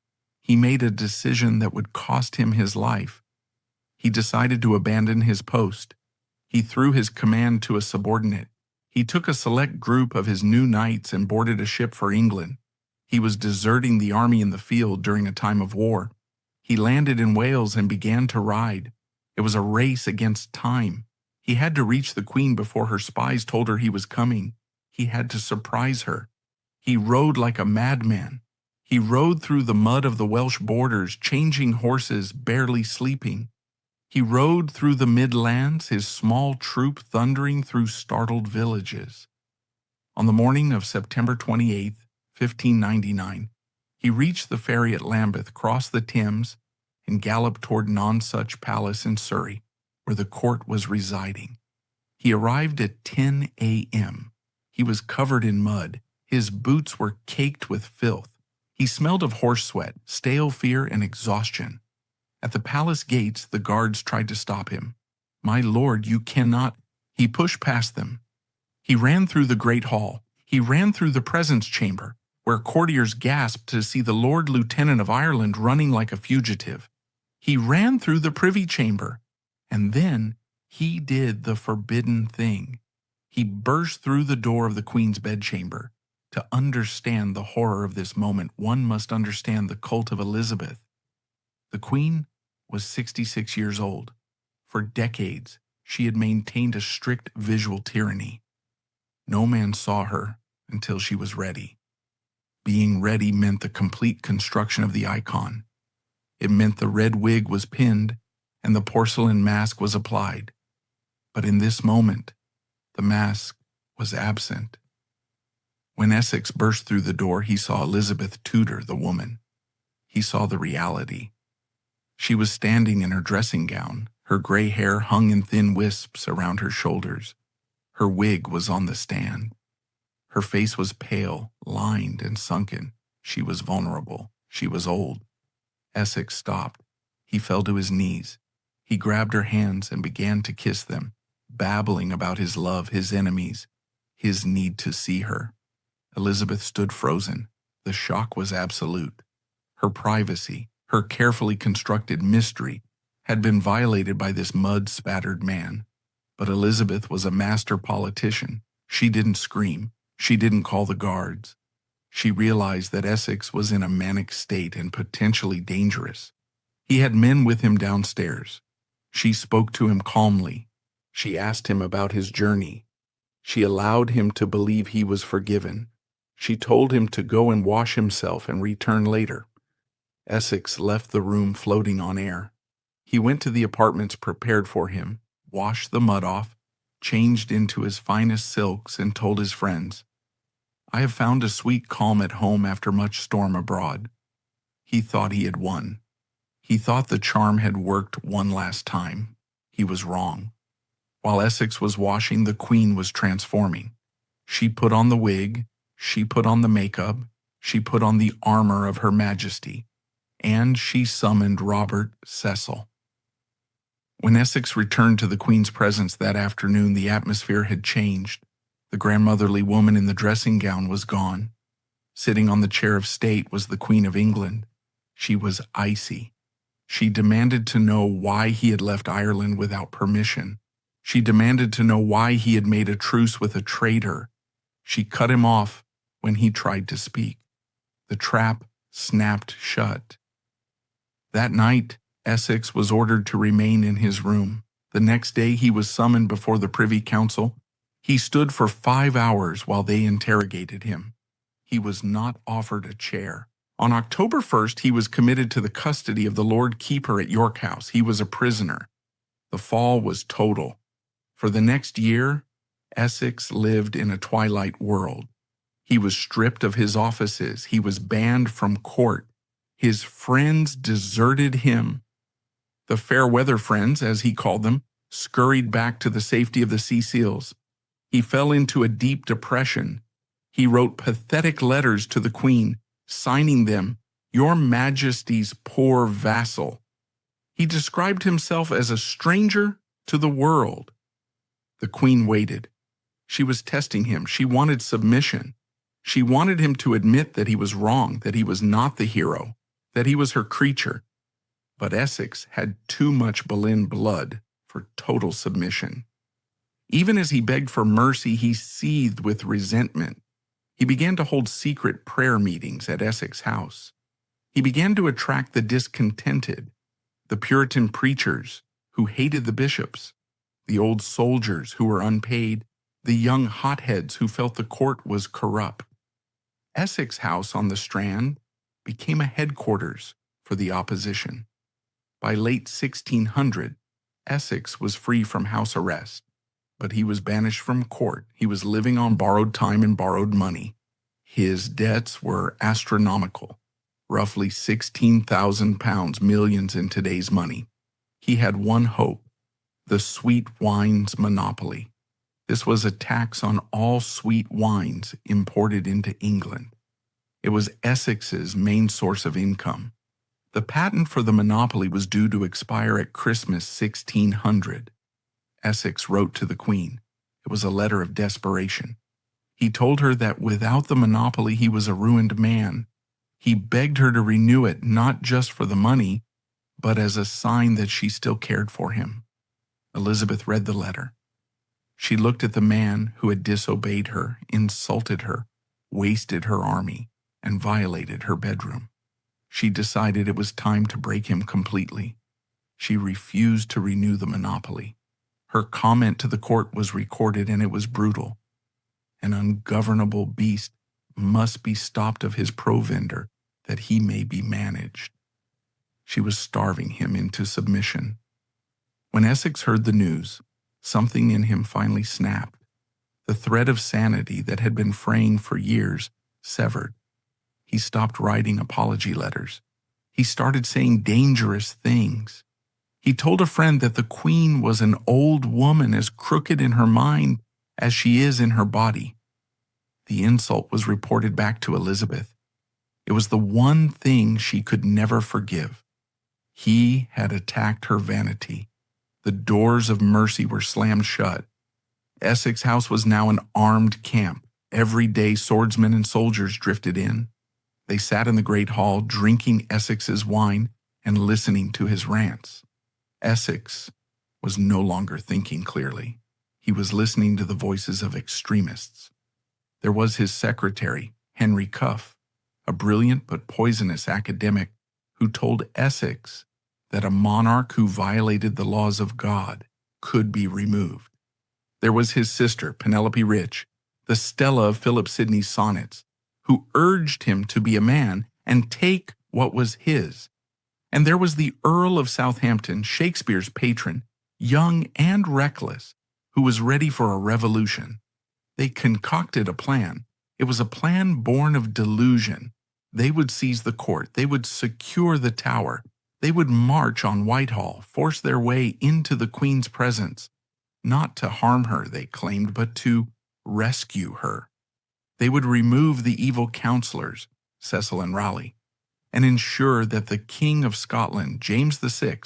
He made a decision that would cost him his life. He decided to abandon his post. He threw his command to a subordinate. He took a select group of his new knights and boarded a ship for England. He was deserting the army in the field during a time of war. He landed in Wales and began to ride. It was a race against time. He had to reach the Queen before her spies told her he was coming. He had to surprise her. He rode like a madman. He rode through the mud of the Welsh borders, changing horses, barely sleeping. He rode through the Midlands, his small troop thundering through startled villages. On the morning of September 28, 1599, he reached the ferry at Lambeth, crossed the Thames, and galloped toward Nonsuch Palace in Surrey, where the court was residing. He arrived at 10 a.m. He was covered in mud. His boots were caked with filth. He smelled of horse sweat, stale fear, and exhaustion. At the palace gates, the guards tried to stop him. "My lord, you cannot." He pushed past them. He ran through the great hall. He ran through the presence chamber, where courtiers gasped to see the Lord Lieutenant of Ireland running like a fugitive. He ran through the privy chamber, and then he did the forbidden thing. He burst through the door of the Queen's bedchamber. To understand the horror of this moment, one must understand the cult of Elizabeth. The Queen was 66 years old. For decades, she had maintained a strict visual tyranny. No man saw her until she was ready. Being ready meant the complete construction of the icon. It meant the red wig was pinned and the porcelain mask was applied. But in this moment, the mask was absent. When Essex burst through the door, he saw Elizabeth Tudor, the woman. He saw the reality. She was standing in her dressing gown. Her gray hair hung in thin wisps around her shoulders. Her wig was on the stand. Her face was pale, lined, and sunken. She was vulnerable. She was old. Essex stopped. He fell to his knees. He grabbed her hands and began to kiss them, babbling about his love, his enemies, his need to see her. Elizabeth stood frozen. The shock was absolute. Her privacy, her carefully constructed mystery, had been violated by this mud-spattered man. But Elizabeth was a master politician. She didn't scream. She didn't call the guards. She realized that Essex was in a manic state and potentially dangerous. He had men with him downstairs. She spoke to him calmly. She asked him about his journey. She allowed him to believe he was forgiven. She told him to go and wash himself and return later. Essex left the room floating on air. He went to the apartments prepared for him, washed the mud off, changed into his finest silks, and told his friends, "I have found a sweet calm at home after much storm abroad." He thought he had won. He thought the charm had worked one last time. He was wrong. While Essex was washing, the Queen was transforming. She put on the wig, she put on the makeup, she put on the armor of Her Majesty, and she summoned Robert Cecil. When Essex returned to the Queen's presence that afternoon, the atmosphere had changed. The grandmotherly woman in the dressing gown was gone. Sitting on the chair of state was the Queen of England. She was icy. She demanded to know why he had left Ireland without permission. She demanded to know why he had made a truce with a traitor. She cut him off when he tried to speak. The trap snapped shut. That night, Essex was ordered to remain in his room. The next day, he was summoned before the Privy Council. He stood for 5 hours while they interrogated him. He was not offered a chair. On October 1st, he was committed to the custody of the Lord Keeper at York House. He was a prisoner. The fall was total. For the next year, Essex lived in a twilight world. He was stripped of his offices. He was banned from court. His friends deserted him. The fair-weather friends, as he called them, scurried back to the safety of the Sea Seals. He fell into a deep depression. He wrote pathetic letters to the Queen, signing them, "Your Majesty's poor vassal." He described himself as a stranger to the world. The Queen waited. She was testing him. She wanted submission. She wanted him to admit that he was wrong, that he was not the hero, that he was her creature. But Essex had too much Boleyn blood for total submission. Even as he begged for mercy, he seethed with resentment. He began to hold secret prayer meetings at Essex House. He began to attract the discontented, the Puritan preachers who hated the bishops, the old soldiers who were unpaid, the young hotheads who felt the court was corrupt. Essex House on the Strand became a headquarters for the opposition. By late 1600, Essex was free from house arrest, but he was banished from court. He was living on borrowed time and borrowed money. His debts were astronomical, roughly £16,000, millions in today's money. He had one hope, the sweet wines monopoly. This was a tax on all sweet wines imported into England. It was Essex's main source of income. The patent for the monopoly was due to expire at Christmas 1600. Essex wrote to the Queen. It was a letter of desperation. He told her that without the monopoly he was a ruined man. He begged her to renew it not just for the money, but as a sign that she still cared for him. Elizabeth read the letter. She looked at the man who had disobeyed her, insulted her, wasted her army, and violated her bedroom. She decided it was time to break him completely. She refused to renew the monopoly. Her comment to the court was recorded, and it was brutal. An ungovernable beast must be stopped of his provender, that he may be managed. She was starving him into submission. When Essex heard the news, something in him finally snapped. The thread of sanity that had been fraying for years severed. He stopped writing apology letters. He started saying dangerous things. He told a friend that the Queen was an old woman as crooked in her mind as she is in her body. The insult was reported back to Elizabeth. It was the one thing she could never forgive. He had attacked her vanity. The doors of mercy were slammed shut. Essex House was now an armed camp. Every day swordsmen and soldiers drifted in. They sat in the great hall, drinking Essex's wine and listening to his rants. Essex was no longer thinking clearly. He was listening to the voices of extremists. There was his secretary, Henry Cuff, a brilliant but poisonous academic who told Essex that a monarch who violated the laws of God could be removed. There was his sister, Penelope Rich, the Stella of Philip Sidney's sonnets, who urged him to be a man and take what was his. And there was the Earl of Southampton, Shakespeare's patron, young and reckless, who was ready for a revolution. They concocted a plan. It was a plan born of delusion. They would seize the court. They would secure the Tower. They would march on Whitehall, force their way into the Queen's presence. Not to harm her, they claimed, but to rescue her. They would remove the evil counselors, Cecil and Raleigh, and ensure that the King of Scotland, James VI,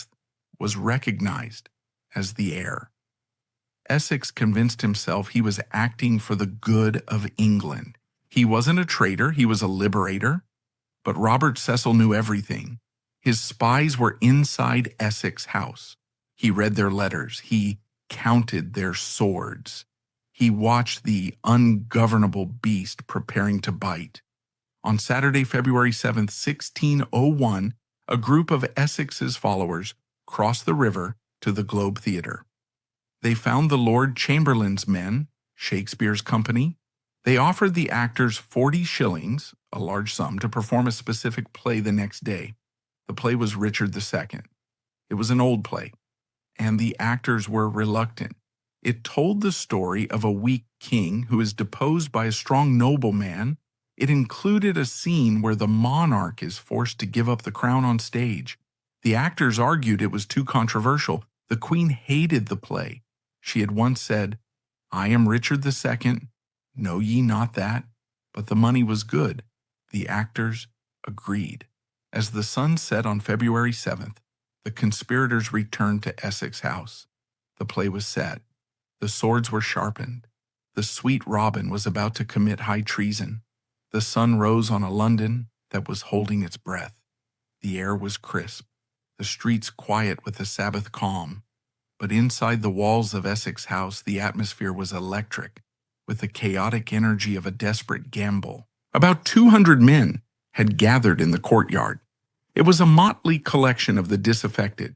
was recognized as the heir. Essex convinced himself he was acting for the good of England. He wasn't a traitor, he was a liberator. But Robert Cecil knew everything. His spies were inside Essex House. He read their letters. He counted their swords. He watched the ungovernable beast preparing to bite. On Saturday, February 7th, 1601, a group of Essex's followers crossed the river to the Globe Theatre. They found the Lord Chamberlain's men, Shakespeare's company. They offered the actors 40 shillings, a large sum, to perform a specific play the next day. The play was Richard II. It was an old play, and the actors were reluctant. It told the story of a weak king who is deposed by a strong nobleman. It included a scene where the monarch is forced to give up the crown on stage. The actors argued it was too controversial. The Queen hated the play. She had once said, "I am Richard II. Know ye not that?" But the money was good. The actors agreed. As the sun set on February 7th, the conspirators returned to Essex House. The play was set. The swords were sharpened. The sweet Robin was about to commit high treason. The sun rose on a London that was holding its breath. The air was crisp, the streets quiet with the Sabbath calm. But inside the walls of Essex House, the atmosphere was electric, with the chaotic energy of a desperate gamble. About 200 men had gathered in the courtyard. It was a motley collection of the disaffected,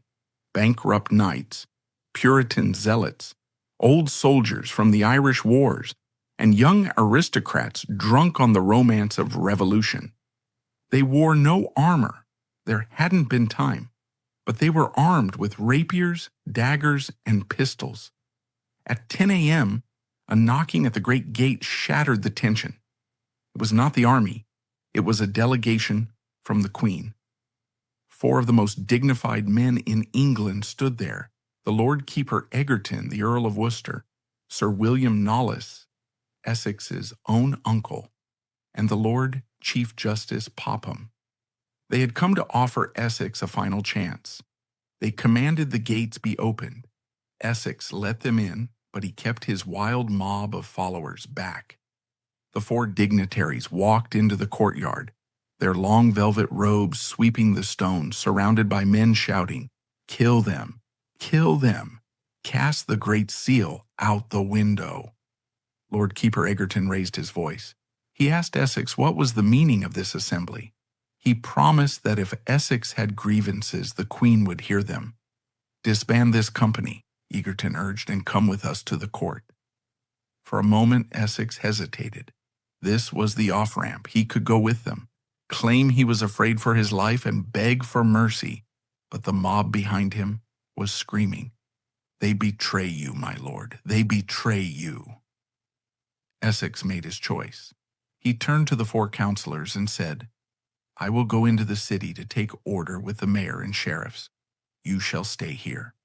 bankrupt knights, Puritan zealots, old soldiers from the Irish wars, and young aristocrats drunk on the romance of revolution. They wore no armor. There hadn't been time, but they were armed with rapiers, daggers, and pistols. At 10 a.m., a knocking at the great gate shattered the tension. It was not the army. It was a delegation from the Queen. 4 of the most dignified men in England stood there: the Lord Keeper Egerton, the Earl of Worcester, Sir William Knollys, Essex's own uncle, and the Lord Chief Justice Popham. They had come to offer Essex a final chance. They commanded the gates be opened. Essex let them in, but he kept his wild mob of followers back. The 4 dignitaries walked into the courtyard, their long velvet robes sweeping the stones, surrounded by men shouting, "Kill them! Kill them! Cast the Great Seal out the window!" Lord Keeper Egerton raised his voice. He asked Essex what was the meaning of this assembly. He promised that if Essex had grievances, the Queen would hear them. "Disband this company," Egerton urged, "and come with us to the court." For a moment, Essex hesitated. This was the off-ramp. He could go with them, claim he was afraid for his life, and beg for mercy. But the mob behind him was screaming, "They betray you, my lord. They betray you." Essex made his choice. He turned to the 4 counselors and said, "I will go into the city to take order with the mayor and sheriffs. You shall stay here."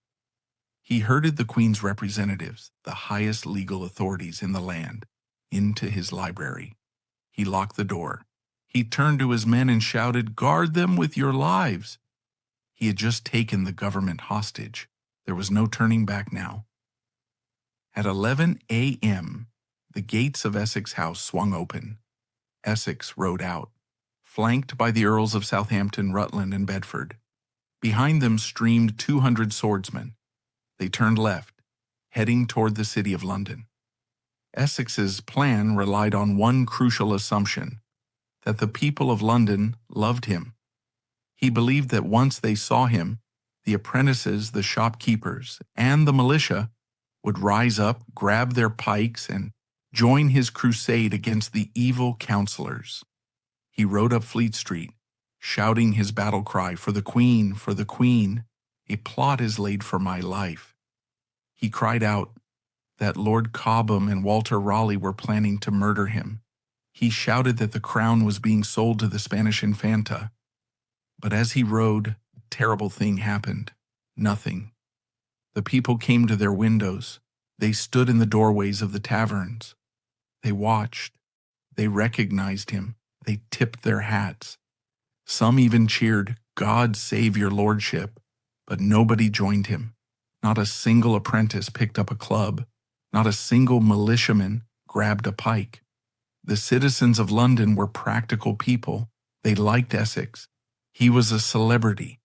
He herded the Queen's representatives, the highest legal authorities in the land, into his library. He locked the door. He turned to his men and shouted, "Guard them with your lives." He had just taken the government hostage. There was no turning back now. At 11 a.m., the gates of Essex House swung open. Essex rode out, flanked by the Earls of Southampton, Rutland, and Bedford. Behind them streamed 200 swordsmen. They turned left, heading toward the city of London. Essex's plan relied on one crucial assumption, that the people of London loved him. He believed that once they saw him, the apprentices, the shopkeepers, and the militia would rise up, grab their pikes, and join his crusade against the evil counselors. He rode up Fleet Street, shouting his battle cry, "For the Queen, for the Queen, a plot is laid for my life." He cried out that Lord Cobham and Walter Raleigh were planning to murder him. He shouted that the crown was being sold to the Spanish Infanta. But as he rode, a terrible thing happened. Nothing. The people came to their windows. They stood in the doorways of the taverns. They watched. They recognized him. They tipped their hats. Some even cheered, "God save your lordship," but nobody joined him. Not a single apprentice picked up a club. Not a single militiaman grabbed a pike. The citizens of London were practical people. They liked Essex. He was a celebrity,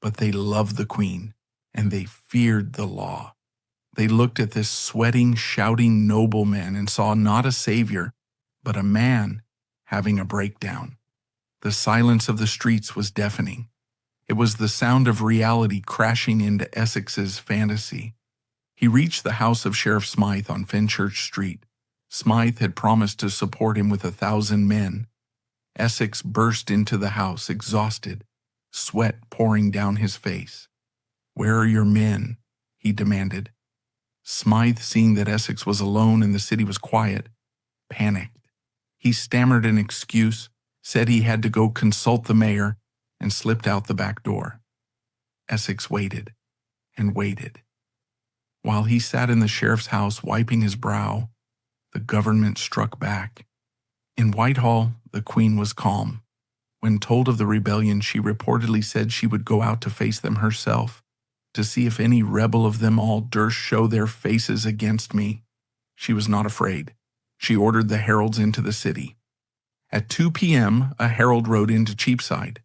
but they loved the Queen, and they feared the law. They looked at this sweating, shouting nobleman and saw not a savior, but a man having a breakdown. The silence of the streets was deafening. It was the sound of reality crashing into Essex's fantasy. He reached the house of Sheriff Smythe on Fenchurch Street. Smythe had promised to support him with 1,000 men. Essex burst into the house, exhausted, sweat pouring down his face. "Where are your men?" he demanded. Smythe, seeing that Essex was alone and the city was quiet, panicked. He stammered an excuse, said he had to go consult the mayor, and slipped out the back door. Essex waited and waited. While he sat in the sheriff's house wiping his brow, the government struck back. In Whitehall, the Queen was calm. When told of the rebellion, she reportedly said she would go out to face them herself, to see if any rebel of them all durst show their faces against me. She was not afraid. She ordered the heralds into the city. At 2 p.m., a herald rode into Cheapside.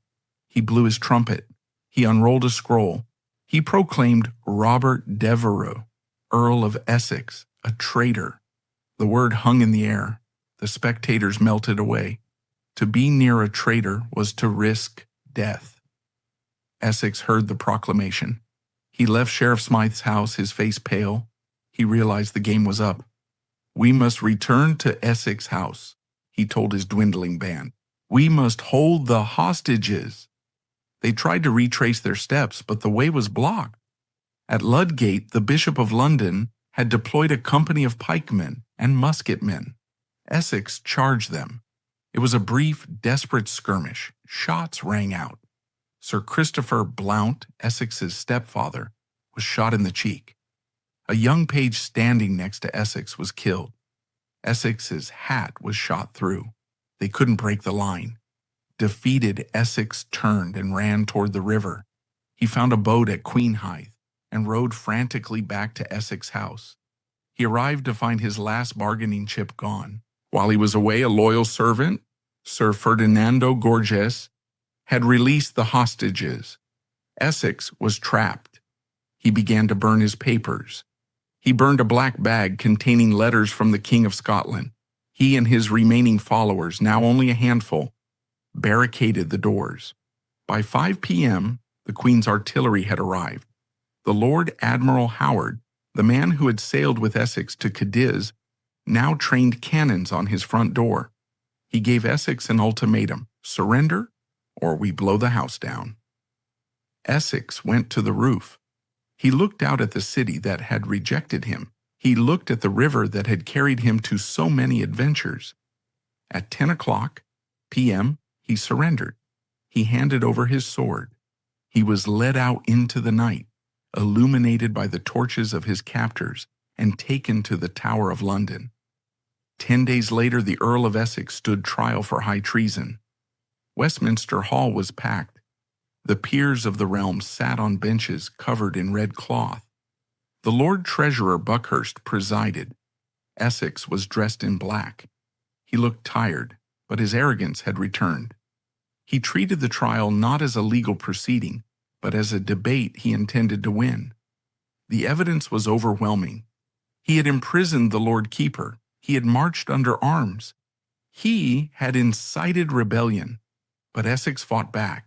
He blew his trumpet. He unrolled a scroll. He proclaimed Robert Devereux, Earl of Essex, a traitor. The word hung in the air. The spectators melted away. To be near a traitor was to risk death. Essex heard the proclamation. He left Sheriff Smythe's house, his face pale. He realized the game was up. "We must return to Essex House," he told his dwindling band. "We must hold the hostages." They tried to retrace their steps, but the way was blocked. At Ludgate, the Bishop of London had deployed a company of pikemen and musketmen. Essex charged them. It was a brief, desperate skirmish. Shots rang out. Sir Christopher Blount, Essex's stepfather, was shot in the cheek. A young page standing next to Essex was killed. Essex's hat was shot through. They couldn't break the line. Defeated, Essex turned and ran toward the river. He found a boat at Queenhithe and rowed frantically back to Essex House. He arrived to find his last bargaining chip gone. While he was away, a loyal servant, Sir Ferdinando Gorges, had released the hostages. Essex was trapped. He began to burn his papers. He burned a black bag containing letters from the King of Scotland. He He and his remaining followers, now only a handful, barricaded the doors. By 5 p.m., the Queen's artillery had arrived. The Lord Admiral Howard, the man who had sailed with Essex to Cadiz, now trained cannons on his front door. He gave Essex an ultimatum: surrender, or we blow the house down. Essex went to the roof. He looked out at the city that had rejected him. He looked at the river that had carried him to so many adventures. At 10 o'clock p.m., he surrendered. He handed over his sword. He was led out into the night, illuminated by the torches of his captors, and taken to the Tower of London. 10 days later, the Earl of Essex stood trial for high treason. Westminster Hall was packed. The peers of the realm sat on benches covered in red cloth. The Lord Treasurer Buckhurst presided. Essex was dressed in black. He looked tired, but his arrogance had returned. He treated the trial not as a legal proceeding, but as a debate he intended to win. The evidence was overwhelming. He had imprisoned the Lord Keeper. He had marched under arms. He had incited rebellion, but Essex fought back.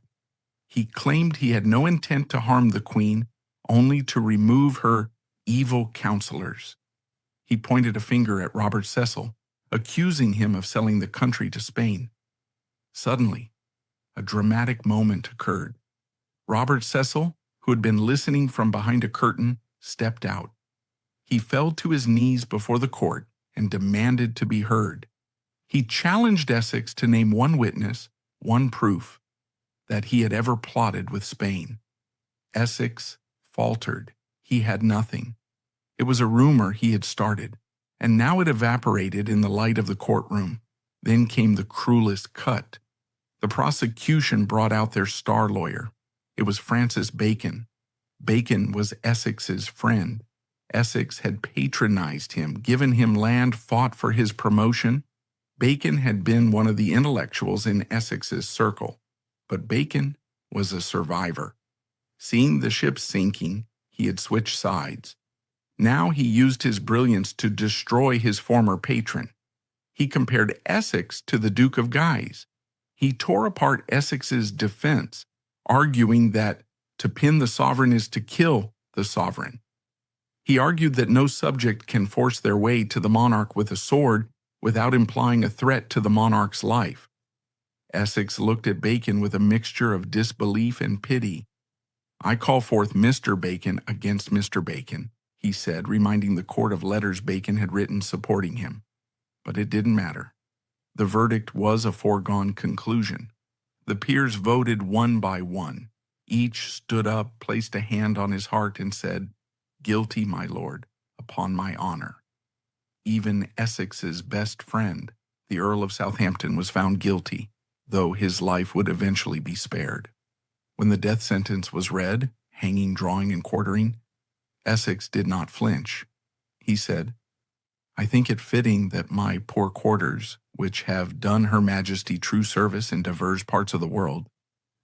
He claimed he had no intent to harm the Queen, only to remove her evil counselors. He pointed a finger at Robert Cecil, accusing him of selling the country to Spain. Suddenly, a dramatic moment occurred. Robert Cecil, who had been listening from behind a curtain, stepped out. He fell to his knees before the court and demanded to be heard. He challenged Essex to name one witness, one proof, that he had ever plotted with Spain. Essex faltered. He had nothing. It was a rumor he had started, and now it evaporated in the light of the courtroom. Then came the cruelest cut. The prosecution brought out their star lawyer. It was Francis Bacon. Bacon was Essex's friend. Essex had patronized him, given him land, fought for his promotion. Bacon had been one of the intellectuals in Essex's circle, but Bacon was a survivor. Seeing the ship sinking, he had switched sides. Now he used his brilliance to destroy his former patron. He compared Essex to the Duke of Guise. He tore apart Essex's defense, arguing that to pin the sovereign is to kill the sovereign. He argued that no subject can force their way to the monarch with a sword without implying a threat to the monarch's life. Essex looked at Bacon with a mixture of disbelief and pity. "I call forth Mr. Bacon against Mr. Bacon," he said, reminding the court of letters Bacon had written supporting him. But it didn't matter. The verdict was a foregone conclusion. The peers voted one by one. Each stood up, placed a hand on his heart, and said, "Guilty, my lord, upon my honor." Even Essex's best friend, the Earl of Southampton, was found guilty, though his life would eventually be spared. When the death sentence was read, hanging, drawing, and quartering, Essex did not flinch. He said, "I think it fitting that my poor quarters, which have done Her Majesty true service in divers parts of the world,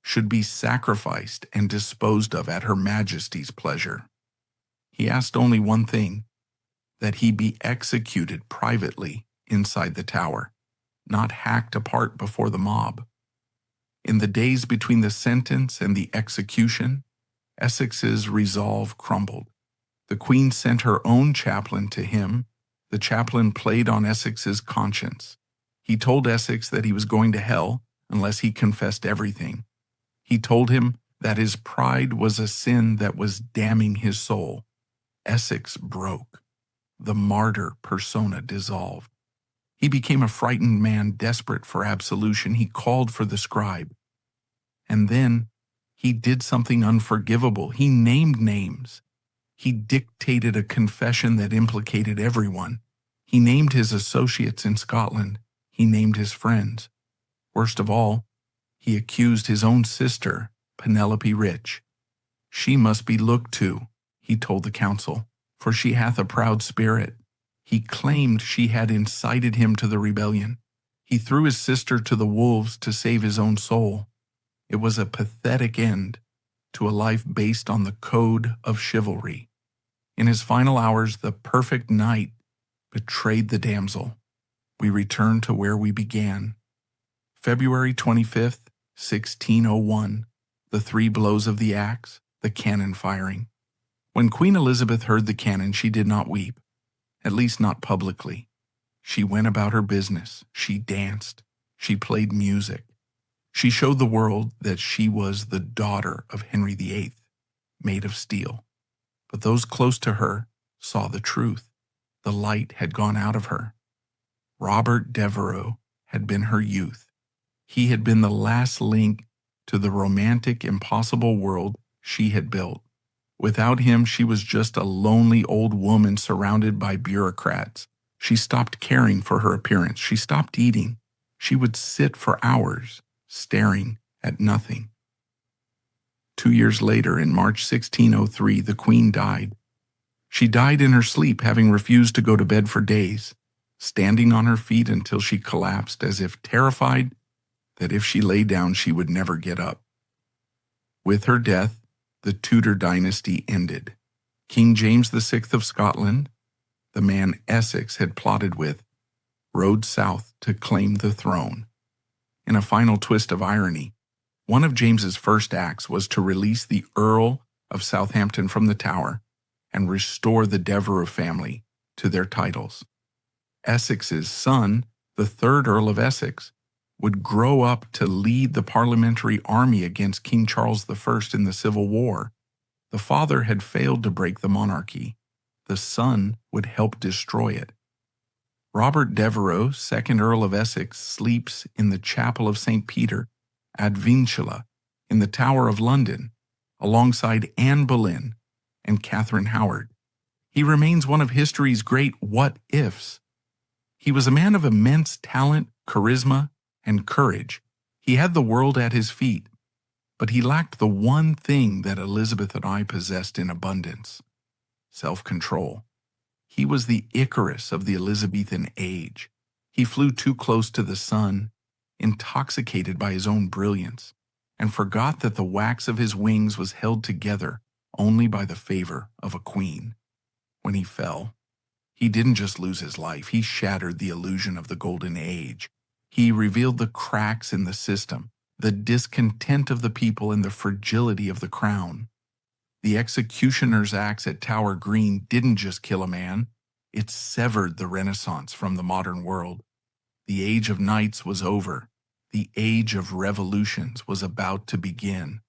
should be sacrificed and disposed of at Her Majesty's pleasure." He asked only one thing, that he be executed privately inside the tower, not hacked apart before the mob. In the days between the sentence and the execution, Essex's resolve crumbled. The Queen sent her own chaplain to him. The chaplain played on Essex's conscience. He told Essex that he was going to hell unless he confessed everything. He told him that his pride was a sin that was damning his soul. Essex broke. The martyr persona dissolved. He became a frightened man desperate for absolution. He called for the scribe. And then he did something unforgivable. He named names. He dictated a confession that implicated everyone. He named his associates in Scotland. He named his friends. Worst of all, he accused his own sister, Penelope Rich. "She must be looked to," he told the council, "for she hath a proud spirit." He claimed she had incited him to the rebellion. He threw his sister to the wolves to save his own soul. It was a pathetic end to a life based on the code of chivalry. In his final hours, the perfect knight betrayed the damsel. we return to where we began. February 25th, 1601, the three blows of the axe, the cannon firing. When Queen Elizabeth heard the cannon, she did not weep, at least not publicly. She went about her business. She danced. She played music. She showed the world that she was the daughter of Henry VIII, made of steel. But those close to her saw the truth. The light had gone out of her. Robert Devereux had been her youth. He had been the last link to the romantic, impossible world she had built. Without him, she was just a lonely old woman surrounded by bureaucrats. She stopped caring for her appearance. She stopped eating. She would sit for hours, staring at nothing. 2 years later, in March 1603, the Queen died. She died in her sleep, having refused to go to bed for days, standing on her feet until she collapsed, as if terrified that if she lay down she would never get up. With her death, the Tudor dynasty ended. King James VI of Scotland, the man Essex had plotted with, rode south to claim the throne. In a final twist of irony, one of James's first acts was to release the Earl of Southampton from the Tower and restore the Devereux family to their titles. Essex's son, the third Earl of Essex, would grow up to lead the parliamentary army against King Charles I in the Civil War. The father had failed to break the monarchy. The son would help destroy it. Robert Devereux, 2nd Earl of Essex, sleeps in the Chapel of St. Peter ad Vincula in the Tower of London, alongside Anne Boleyn and Catherine Howard. He remains one of history's great what-ifs. He was a man of immense talent, charisma, and courage. He had the world at his feet, but he lacked the one thing that Elizabeth and I possessed in abundance: self-control. He was the Icarus of the Elizabethan age. He flew too close to the sun, intoxicated by his own brilliance, and forgot that the wax of his wings was held together only by the favor of a queen. When he fell, he didn't just lose his life, he shattered the illusion of the golden age. He revealed the cracks in the system, the discontent of the people, and the fragility of the crown. The executioner's axe at Tower Green didn't just kill a man, it severed the Renaissance from the modern world. The age of knights was over. The age of revolutions was about to begin.